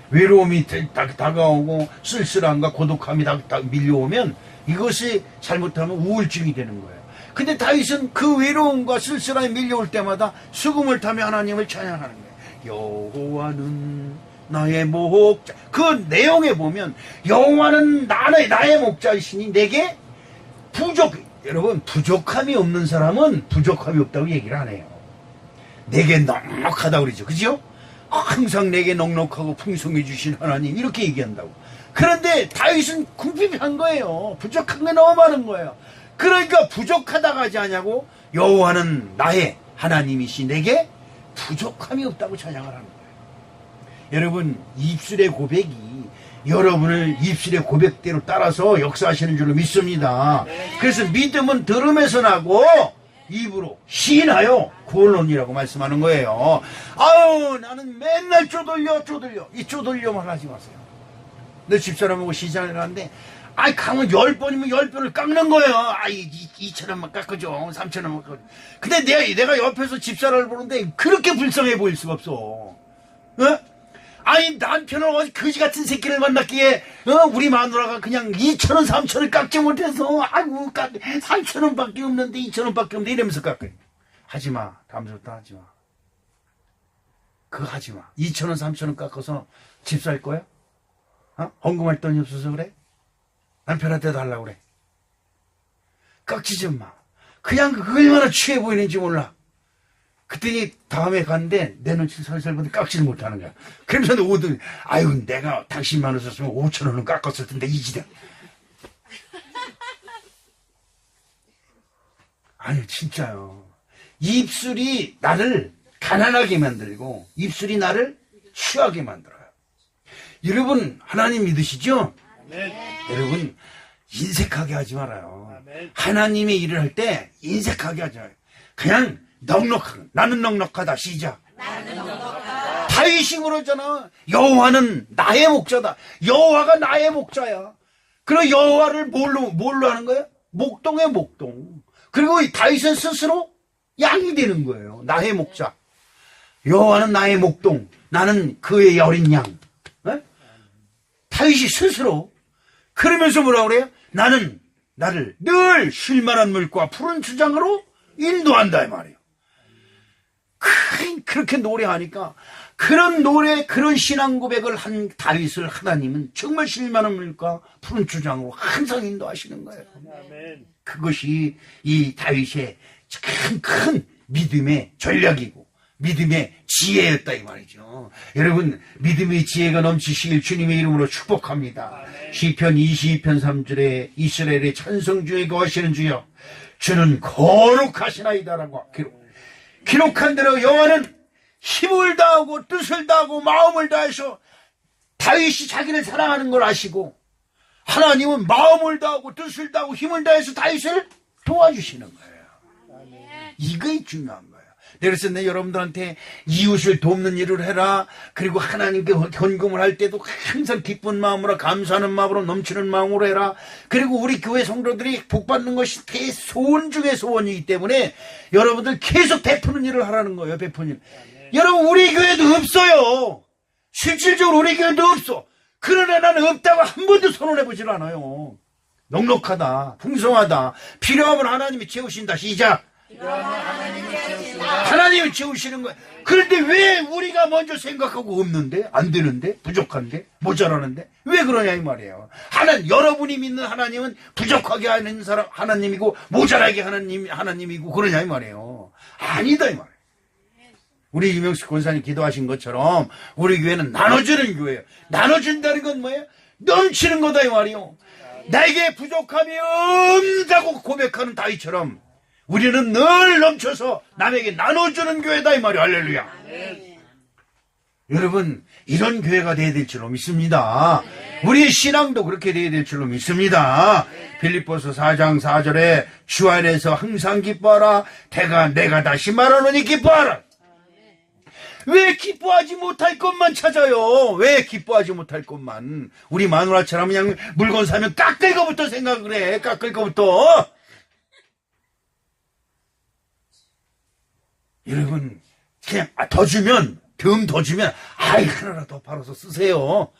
외로움이 다가오고 쓸쓸함과 고독함이 밀려오면 이것이 잘못하면 우울증이 되는 거예요. 근데 다윗은 그 외로움과 쓸쓸함이 밀려올 때마다 수금을 타며 하나님을 찬양하는 거예요. 여호와는 나의 목자. 그 내용에 보면 여호와는 나의 목자이시니 내게 여러분, 부족함이 없는 사람은 부족함이 없다고 얘기를 안 해요. 내게 넉넉하다고 그러죠. 그죠? 항상 내게 넉넉하고 풍성해 주신 하나님, 이렇게 얘기한다고. 그런데 다윗은 궁핍한 거예요. 부족한 게 너무 많은 거예요. 그러니까 부족하다고 하지 않냐고, 여호와는 나의 하나님이시 내게 부족함이 없다고 찬양을 하는 거예요. 여러분, 입술의 고백이 여러분을 입술의 고백대로 따라서 역사하시는 줄로 믿습니다. 그래서 믿음은 들음에서 나고 입으로 시인하여 구원론이라고 말씀하는 거예요. 아유, 나는 맨날 쪼들려. 이 쪼들려만 하지 마세요. 내 집사람하고 시장에 가는데, 가면 10번이면 10번을 깎는 거예요. 2,000원만 깎아줘. 3,000원만 깎아줘. 근데 내가 옆에서 집사람을 보는데 그렇게 불쌍해 보일 수가 없어. 어? 남편을 어디 거지 같은 새끼를 만났기에, 우리 마누라가 그냥 2,000원, 3,000원 깎지 못해서, 3,000원밖에 없는데, 2,000원밖에 없는데, 이러면서 깎아요. 하지 마. 다음부터 하지 마. 그거 하지 마. 2,000원, 3,000원 깎아서 집 살 거야? 헌금할 돈이 없어서 그래? 남편한테도 하려고 그래. 깎지 좀 마. 그냥 그 얼마나 취해 보이는지 몰라. 그랬더니 다음에 갔는데 내 눈치 살살 보는데 깎지를 못하는 거야. 그러면서 오더니, 내가 당신만 없었으면 5,000원은 깎았을 텐데, 이지대. 진짜요. 입술이 나를 가난하게 만들고 입술이 나를 취하게 만들어요. 여러분, 하나님 믿으시죠? 여러분, 인색하게 하지 말아요. 하나님의 일을 할 때 인색하게 하지 말아요. 그냥 나는 넉넉하다. 시작. 다윗이 그러잖아. 여호와는 나의 목자다. 여호와가 나의 목자야. 그리고 여호와를 뭘로 하는 거야? 목동의 목동. 그리고 다윗은 스스로 양이 되는 거예요. 나의 목자. 여호와는 나의 목동. 나는 그의 어린 양. 다윗이 스스로. 그러면서 뭐라 그래요? 나는 나를 늘 쉴만한 물과 푸른 주장으로 인도한다, 이 말이에요. 그렇게 노래하니까, 그런 노래, 그런 신앙 고백을 한 다윗을 하나님은 정말 쉴만한 물과 푸른 주장으로 항상 인도하시는 거예요. 그것이 이 다윗의 큰 믿음의 전략이고 믿음의 지혜였다, 이 말이죠. 여러분, 믿음의 지혜가 넘치시길 주님의 이름으로 축복합니다. 시편 22편 3절에 이스라엘의 찬송 중에 거하시는 주여, 주는 거룩하시나이다라고 기록한 대로 여호와는 힘을 다하고 뜻을 다하고 마음을 다해서, 다윗이 자기를 사랑하는 걸 아시고 하나님은 마음을 다하고 뜻을 다하고 힘을 다해서 다윗을 도와주시는 거예요. 이게 중요한 거예요. 그래서 여러분들한테 이웃을 돕는 일을 해라. 그리고 하나님께 헌금을 할 때도 항상 기쁜 마음으로, 감사하는 마음으로, 넘치는 마음으로 해라. 그리고 우리 교회 성도들이 복받는 것이 대소원 중의 소원이기 때문에 여러분들 계속 베푸는 일을 하라는 거예요. 베푸는 일. 여러분, 우리 교회도 없어요. 실질적으로 우리 교회도 없어. 그러나 나는 없다고 한 번도 선언해보질 않아요. 넉넉하다, 풍성하다, 필요하면 하나님이 채우신다. 시작. 하나님이 채우시는 거야. 그런데 왜 우리가 먼저 생각하고 없는데, 안 되는데, 부족한데, 모자라는데, 왜 그러냐 이 말이에요. 여러분이 믿는 하나님은 부족하게 하는 사람 하나님이고 모자라게 하는 하나님이고 그러냐 이 말이에요. 아니다 이 말이에요. 우리 유명식 권사님 기도하신 것처럼 우리 교회는 나눠주는 교회예요. 나눠준다는 건 뭐예요? 넘치는 거다 이 말이에요. 나에게 부족함이 없다고 고백하는 다윗처럼 우리는 늘 넘쳐서 남에게 나눠주는 교회다 이 말이에요. 할렐루야. 여러분, 이런 교회가 돼야 될 줄로 믿습니다. 우리의 신앙도 그렇게 돼야 될 줄로 믿습니다. 빌립보서 4장 4절에 주 안에서 항상 기뻐하라. 내가 다시 말하노니 기뻐하라. 왜 기뻐하지 못할 것만 찾아요? 왜 기뻐하지 못할 것만? 우리 마누라처럼 그냥 물건 사면 깎을 거부터 생각을 해. 깎을 거부터. 여러분, 그냥 더 주면, 더 주면, 하나라도 팔아서 쓰세요.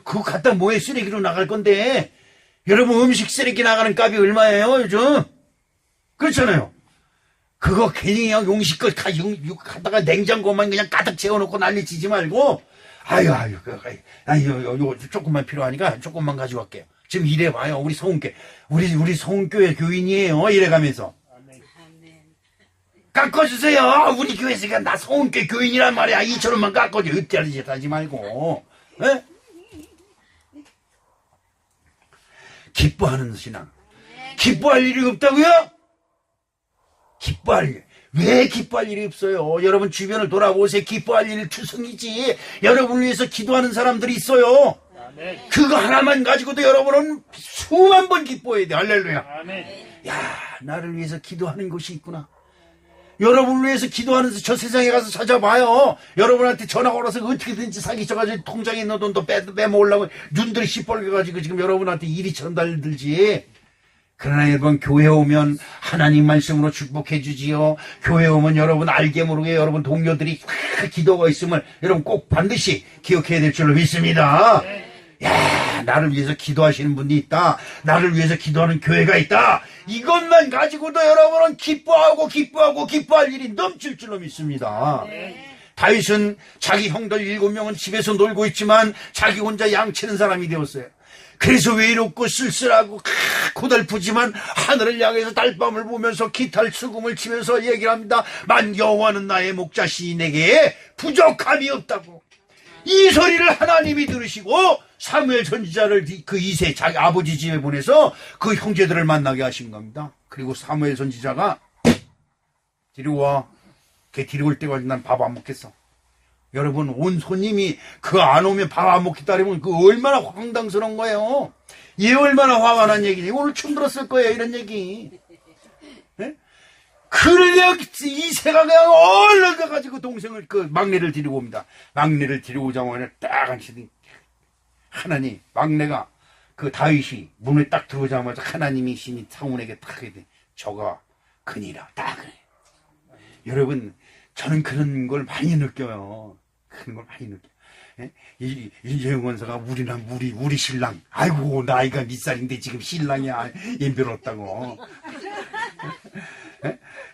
그거 갖다 뭐해? 쓰레기로 나갈 건데. 여러분, 음식 쓰레기 나가는 값이 얼마예요, 요즘? 그렇잖아요. 그거 괜히 그냥 용식걸 갖다가 냉장고만 그냥 가득 채워놓고 난리치지 말고, 요거 조금만 필요하니까 조금만 가져갈게요. 지금 이래봐요. 우리 송교회 교인이에요. 이래가면서. 깎아주세요. 우리 교회에서 나 송교회 교인이란 말이야. 2,000원만 깎아줘. 으깨르지 하지 말고. 에? 기뻐하는 신앙. 기뻐할 일이 없다고요? 왜 기뻐할 일이 없어요? 여러분 주변을 돌아보세요. 기뻐할 일 투성이지. 여러분을 위해서 기도하는 사람들이 있어요. 아멘. 그거 하나만 가지고도 여러분은 수만 번 기뻐해야 돼. 할렐루야. 아멘. 야, 나를 위해서 기도하는 것이 있구나. 여러분을 위해서 기도하는 저 세상에 가서 찾아봐요. 여러분한테 전화가 올라서 어떻게든지 사기쳐가지고 통장에 있는 돈도 빼먹으려고 눈들이 시뻘개가지고 지금 여러분한테 일이처럼 달려들지. 그러나 여러분 교회 오면 하나님 말씀으로 축복해 주지요. 교회 오면 여러분 알게 모르게 여러분 동료들이 기도가 있음을 여러분 꼭 반드시 기억해야 될 줄로 믿습니다. 야, 나를 위해서 기도하시는 분이 있다. 나를 위해서 기도하는 교회가 있다. 이것만 가지고도 여러분은 기뻐할 일이 넘칠 줄로 믿습니다. 다윗은 자기 형들 7명은 집에서 놀고 있지만 자기 혼자 양치는 사람이 되었어요. 그래서 외롭고 쓸쓸하고 고달프지만 하늘을 향해서 달밤을 보면서 기타를 수금을 치면서 얘기를 합니다. 만 여호와는 나의 목자시니 내게 부족함이 없다고. 이 소리를 하나님이 들으시고 사무엘 선지자를 그 이세 자기 아버지 집에 보내서 그 형제들을 만나게 하신 겁니다. 그리고 사무엘 선지자가 데리고 와. 걔 데리고 올 때까지 난 밥 안 먹겠어. 여러분 온 손님이 그 안 오면 밥 안 먹겠다 그러면 그 얼마나 황당스러운 거예요. 얘 얼마나 화가 난 얘기지. 오늘 춤 들었을 거예요 이런 얘기. 네? 그래야 이세가 그냥 얼른 가가지고 동생을 그 막내를 데리고 옵니다. 막내를 데리고 오자마자 딱 앉히더니 하나님 막내가 그 다윗이 문에 딱 들어오자마자 하나님이 신이 사울에게 딱 해대 저가 그니라 딱 그래. 여러분 저는 그런 걸 많이 느껴요. 그런 걸 많이 느껴요. 이재용 원사가 우리 신랑 아이고 나이가 몇 살인데 지금 신랑이야 연별었다고.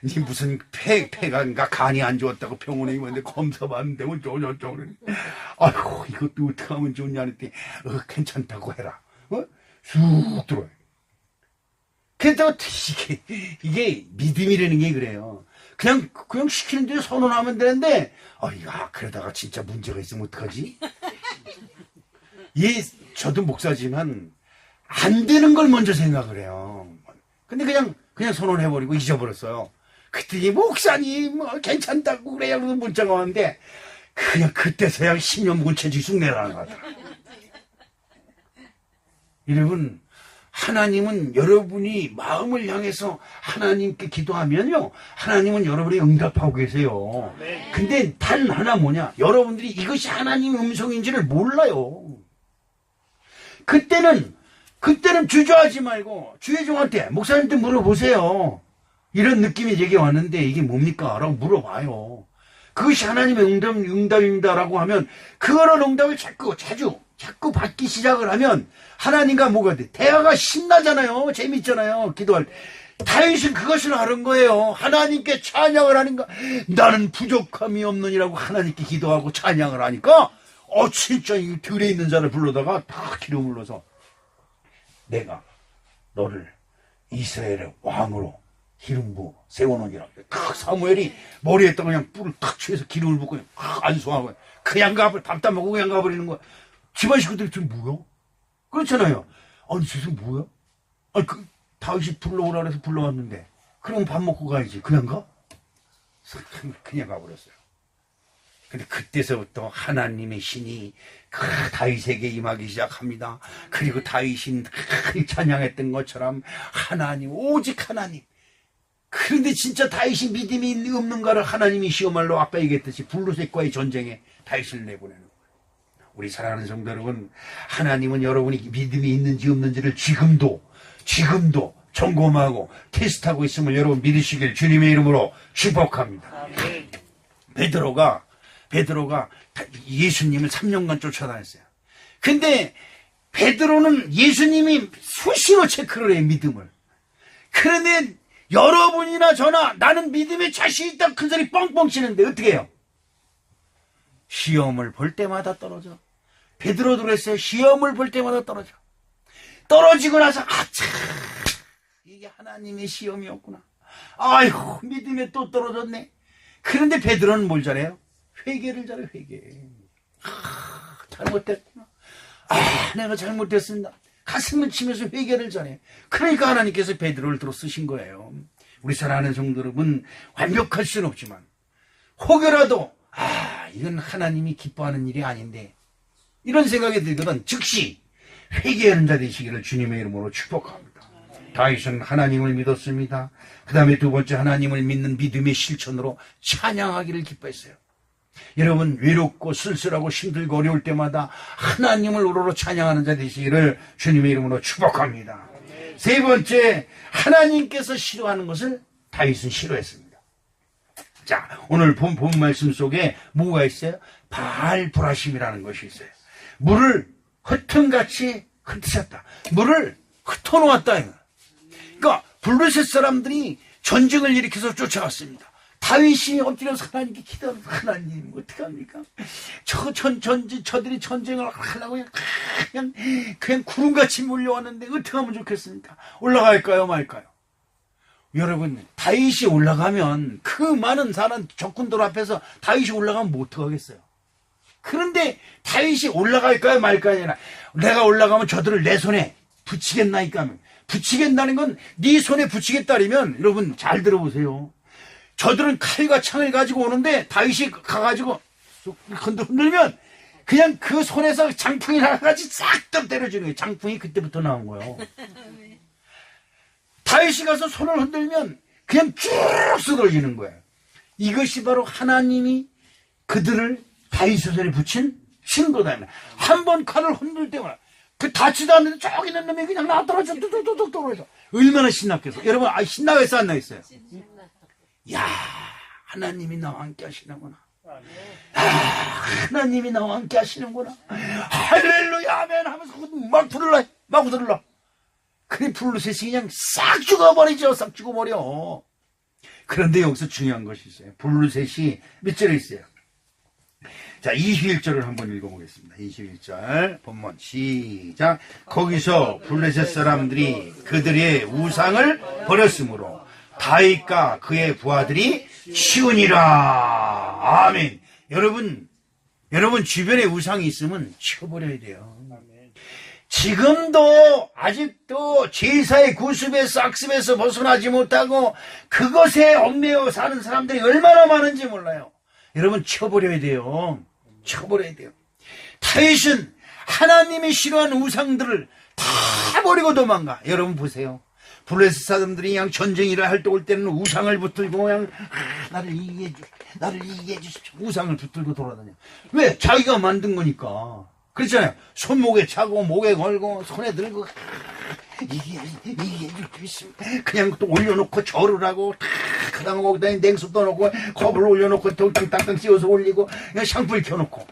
니 무슨 폐가 간이 안 좋았다고 병원에 있는데 검사 받는데 어쩌고 아이고 이것도 어떻게 하면 좋냐 했더니 괜찮다고 해라. 쑥 들어요. 그래도 이게 믿음이라는 게 그래요. 그냥 시키는 대로 선언하면 되는데, 그러다가 진짜 문제가 있으면 어떡하지? 저도 목사지만, 안 되는 걸 먼저 생각을 해요. 근데 그냥 선언해버리고 잊어버렸어요. 그랬더니, 목사님, 괜찮다고 그래요. 그러고 문자가 왔는데, 그냥 그때서야 신념 문체지 쑥내라는 것 같아요. 여러분, 하나님은 여러분이 마음을 향해서 하나님께 기도하면요. 하나님은 여러분이 응답하고 계세요. 근데 단 하나 뭐냐. 여러분들이 이것이 하나님의 음성인지를 몰라요. 그때는 주저하지 말고 주회종한테 목사님한테 물어보세요. 이런 느낌이 제게 왔는데 이게 뭡니까? 라고 물어봐요. 그것이 하나님의 응답입니다라고 하면 그런 응답을 자꾸 받기 시작을 하면 하나님과 뭐가 돼? 대화가 신나잖아요. 재밌잖아요. 기도할 때. 다윗은 그것을 하는 거예요. 하나님께 찬양을 하는가. 나는 부족함이 없느니라고 하나님께 기도하고 찬양을 하니까 진짜 이 들에 있는 자를 불러다가 다 기름을 넣어서 내가 너를 이스라엘의 왕으로 기름 부어 세워놓으니라. 탁 사무엘이 머리에다가 그냥 뿔을 탁 취해서 기름을 붓고 탁 안수하고 그냥 밥도 먹고 그냥 가버리는 거야. 집안 식구들이 지금 뭐야? 그렇잖아요. 아니 지금 뭐야? 다윗이 불러오라 그래서 불러왔는데 그럼 밥 먹고 가야지. 그냥 가? 그냥 가버렸어요. 근데 그때서부터 하나님의 신이 그 다윗에게 임하기 시작합니다. 그리고 다윗이 늘 찬양했던 것처럼 하나님, 오직 하나님. 그런데 진짜 다윗이 믿음이 없는가를 하나님이 시험할로 아까 얘기했듯이 블루셋과의 전쟁에 다윗을 내보내는 거예요. 우리 사랑하는 성도 여러분, 하나님은 여러분이 믿음이 있는지 없는지를 지금도 점검하고 테스트하고 있음을 여러분 믿으시길 주님의 이름으로 축복합니다. 베드로가 예수님을 3년간 쫓아다녔어요. 근데 베드로는 예수님이 수시로 체크를 해요, 믿음을. 그런데 여러분이나 저나 나는 믿음에 자신 있다 큰 소리 뻥뻥 치는데 어떻게 해요? 시험을 볼 때마다 떨어져. 베드로도 그랬어요. 시험을 볼 때마다 떨어져. 떨어지고 나서 이게 하나님의 시험이었구나. 아이고, 믿음에 또 떨어졌네. 그런데 베드로는 뭘 잘해요? 회개를 잘해. 회개. 잘못됐구나. 내가 잘못됐습니다. 가슴을 치면서 회개를 잘해. 그러니까 하나님께서 베드로를 들어 쓰신 거예요. 우리 사랑하는 성도 여러분, 완벽할 수는 없지만 혹여라도 이건 하나님이 기뻐하는 일이 아닌데 이런 생각이 들거든 즉시 회개하는 자 되시기를 주님의 이름으로 축복합니다. 다윗은 하나님을 믿었습니다. 그 다음에 두 번째, 하나님을 믿는 믿음의 실천으로 찬양하기를 기뻐했어요. 여러분, 외롭고 쓸쓸하고 힘들고 어려울 때마다 하나님을 우러러 찬양하는 자 되시기를 주님의 이름으로 축복합니다. 세 번째, 하나님께서 싫어하는 것을 다윗은 싫어했습니다. 자, 오늘 본 말씀 속에 뭐가 있어요? 바알브라심이라는 것이 있어요. 물을 흩은같이 흩으셨다. 물을 흩어놓았다. 그러니까 블레셋 사람들이 전쟁을 일으켜서 쫓아왔습니다. 다윗이 엎드려서 하나님께 기도하는, 하나님 어떡합니까? 저들이 전쟁을 하려고 그냥 구름같이 몰려왔는데 어떻게 하면 좋겠습니까? 올라갈까요 말까요? 여러분, 다윗이 올라가면 그 많은 사람 적군들 앞에서 다윗이 올라가면 뭐 어떡하겠어요? 그런데 다윗이 올라갈까요 말까요? 아니라 내가 올라가면 저들을 내 손에 붙이겠나이까 하면, 붙이겠다는 건 네 손에 붙이겠다면 여러분 잘 들어보세요. 저들은 칼과 창을 가지고 오는데 다윗이 가가지고 흔들면 그냥 그 손에서 장풍이 나가지 싹 때려주는 거예요. 장풍이 그때부터 나온 거예요. 다윗이 가서 손을 흔들면 그냥 쭉 쓰러지는 거예요. 이것이 바로 하나님이 그들을 다윗의 손에 붙인 신고다. 한 번 칼을 흔들 때마다 그 닿지도 않는데 저기 있는 놈이 그냥 나 떨어져 뚝뚝뚝 떨어져. 얼마나 신났겠어. 여러분, 신나겠어 안 나겠어요? 야, 하나님이 나와 함께 하시는구나. 하나님이 나와 함께 하시는구나. 할렐루야 아멘 하면서 막 부르러. 그래 블루셋이 그냥 싹 죽어버리죠. 싹 죽어버려. 그런데 여기서 중요한 것이 있어요. 블루셋이 몇 절에 있어요? 자, 21절을 한번 읽어보겠습니다. 21절 본문 시작. 거기서 블레셋 사람들이 그들의 우상을 버렸으므로 다윗과 그의 부하들이 치우니라. 아멘. 여러분 주변에 우상이 있으면 치워버려야 돼요. 지금도 아직도 제사의 구습에서 악습에서 벗어나지 못하고 그것에 얽매여 사는 사람들이 얼마나 많은지 몰라요. 여러분 치워버려야 돼요. 치워버려야 돼요. 다윗은 하나님이 싫어하는 우상들을 다 버리고 도망가. 여러분 보세요. 블레셋 사람들이 그냥 전쟁이라 할 때 올 때는 우상을 붙들고 그냥 나를 이기해 주십시오. 우상을 붙들고 돌아다녀. 왜? 자기가 만든 거니까. 그렇잖아요. 손목에 차고 목에 걸고 손에 들고 이기해 주십시오. 그냥 또 올려놓고 절을 하고 그다음에 거기다 냉수 떠놓고 컵을 올려놓고 땅땅 씌워서 올리고 그냥 샹불 켜놓고.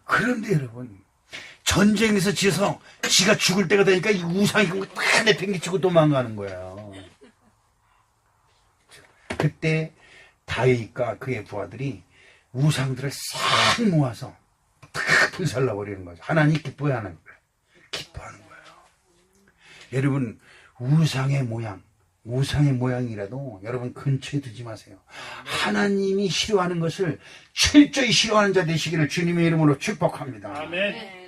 그런데 여러분, 전쟁에서 지어서 지가 죽을 때가 되니까 이 우상이 다 내팽개치고 도망가는 거예요. 그때 다윗과 그의 부하들이 우상들을 싹 모아서 다 불살라버리는 거죠. 하나님 기뻐하는 거예요. 기뻐하는 거예요. 여러분, 우상의 모양이라도 여러분 근처에 두지 마세요. 하나님이 싫어하는 것을 철저히 싫어하는 자 되시기를 주님의 이름으로 축복합니다. 아멘.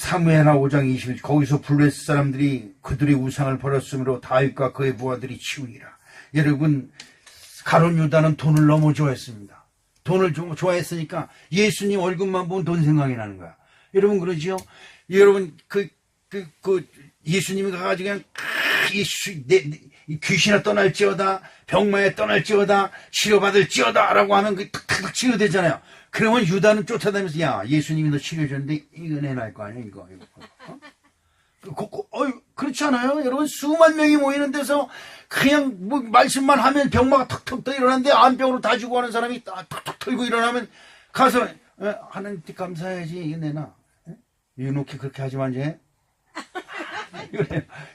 사무엘하 5장 20절 거기서 블레셋 사람들이 그들의 우상을 버렸으므로 다윗과 그의 부하들이 치우니라. 여러분, 가룟 유다는 돈을 너무 좋아했습니다. 돈을 좋아했으니까 예수님 얼굴만 보면 돈 생각이 나는 거야. 여러분 그러지요? 여러분 예수님이 가가지고 그냥 귀신아 떠날지어다, 병마에 떠날지어다, 치료받을지어다 라고 하면 탁탁 치료되잖아요. 그러면 유다는 쫓아다니면서 야 예수님이 너 치료해줬는데 이거 내놔야 할 거 아니야 이거. 그렇지 않아요? 여러분 수만 명이 모이는 데서 그냥 뭐 말씀만 하면 병마가 턱턱 더 일어나는데 암병으로 다 죽어가는 사람이 턱턱 털고 일어나면 가서 하나님께 감사해야지 이거 내놔. 유노키 그렇게 하지만 이제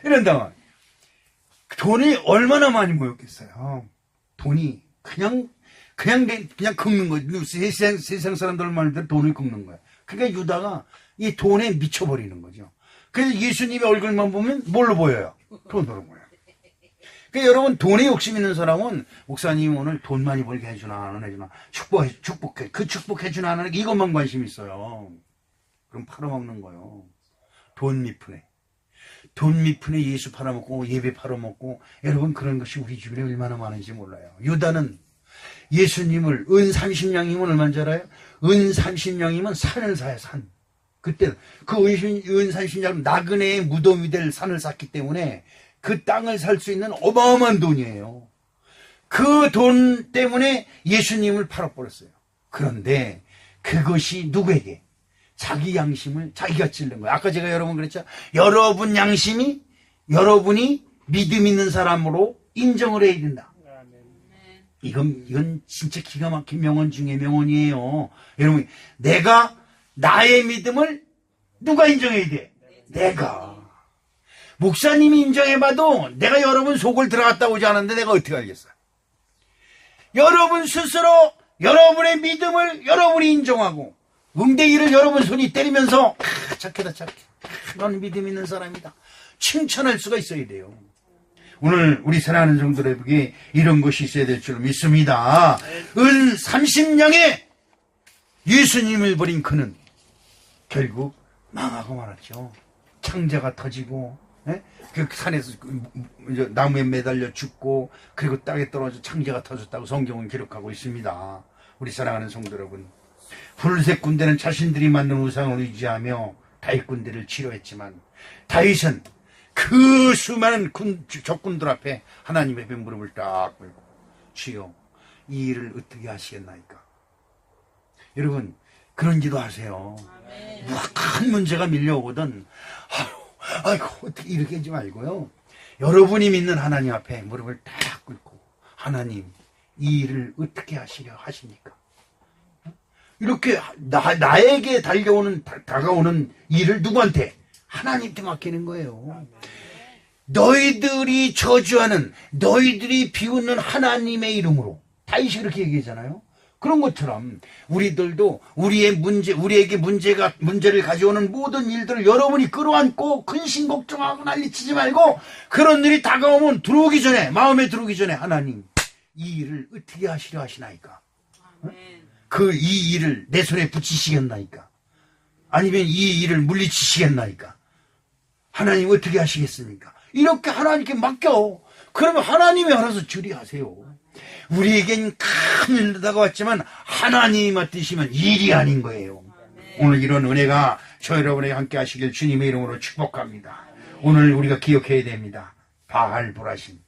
이런다. 돈이 얼마나 많이 모였겠어요. 돈이 그냥 긁는 거예요. 세상 사람들 말대로 돈을 긁는 거예요. 그러니까 유다가 이 돈에 미쳐버리는 거죠. 그래서 예수님의 얼굴만 보면 뭘로 보여요? 돈으로 보여요. 그러니까 여러분 돈에 욕심 있는 사람은 목사님 오늘 돈 많이 벌게 해주나 안 해주나 축복해 그 축복해주나 안 하는 이것만 관심 있어요. 그럼 팔아먹는 거예요. 돈 밑푼에 예수 팔아먹고 예배 팔아먹고 여러분 그런 것이 우리 주변에 얼마나 많은지 몰라요. 유다는 예수님을 은 30냥이면 얼마인지 알아요? 은 30냥이면 산을 사요. 산. 그때 그 은 30냥 나그네의 무덤이 될 산을 샀기 때문에 그 땅을 살 수 있는 어마어마한 돈이에요. 그 돈 때문에 예수님을 팔아버렸어요. 그런데 그것이 누구에게? 자기 양심을 자기가 찔른 거예요. 아까 제가 여러분 그랬죠? 여러분 양심이 여러분이 믿음 있는 사람으로 인정을 해야 된다. 이건 진짜 기가 막힌 명언 중에 명언이에요. 여러분, 나의 믿음을 누가 인정해야 돼? 내가. 목사님이 인정해봐도 내가 여러분 속을 들어갔다 오지 않았는데 내가 어떻게 알겠어요? 여러분 스스로 여러분의 믿음을 여러분이 인정하고 응대기를 여러분 손이 때리면서 착해다 착해. 넌 믿음 있는 사람이다. 칭찬할 수가 있어야 돼요. 오늘 우리 사랑하는 성도들에게 이런 것이 있어야 될 줄 믿습니다. 은 30냥에 예수님을 버린 그는 결국 망하고 말았죠. 창자가 터지고 그 산에서 나무에 매달려 죽고 그리고 땅에 떨어져 창자가 터졌다고 성경은 기록하고 있습니다. 우리 사랑하는 성도 여러분, 블레셋 군대는 자신들이 만든 우상을 의지하며 다윗 군대를 치료했지만 다윗은 그 수많은 적군들 앞에 하나님의 무릎을 딱 꿇고 주여 이 일을 어떻게 하시겠나이까. 여러분 그런 기도 하세요. 큰 문제가 밀려오거든 아이고 어떻게 이렇게 하지 말고요. 여러분이 믿는 하나님 앞에 무릎을 딱 꿇고 하나님 이 일을 어떻게 하시려 하십니까? 이렇게 나에게 다가오는 일을 누구한테? 하나님께 맡기는 거예요. 너희들이 저주하는 너희들이 비웃는 하나님의 이름으로 다윗이 그렇게 얘기하잖아요. 그런 것처럼 우리들도 우리에게 문제를 가져오는 모든 일들을 여러분이 끌어안고 근심 걱정하고 난리치지 말고 그런 일이 다가오면 마음에 들어오기 전에 하나님 이 일을 어떻게 하시려 하시나이까? 이 일을 내 손에 붙이시겠나이까? 아니면 이 일을 물리치시겠나이까? 하나님 어떻게 하시겠습니까? 이렇게 하나님께 맡겨. 그러면 하나님이 알아서 처리하세요. 우리에겐 큰 일이 다가왔지만 하나님이 맡으시면 일이 아닌 거예요. 오늘 이런 은혜가 저 여러분에게 함께 하시길 주님의 이름으로 축복합니다. 오늘 우리가 기억해야 됩니다. 바알 보라심.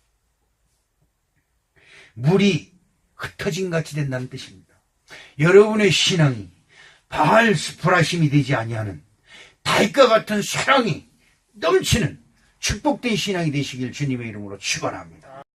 물이 흩어진 같이 된다는 뜻입니다. 여러분의 신앙이 바알 보라심이 되지 아니하는 다윗과 같은 사랑이 넘치는 축복된 신앙이 되시길 주님의 이름으로 축원합니다.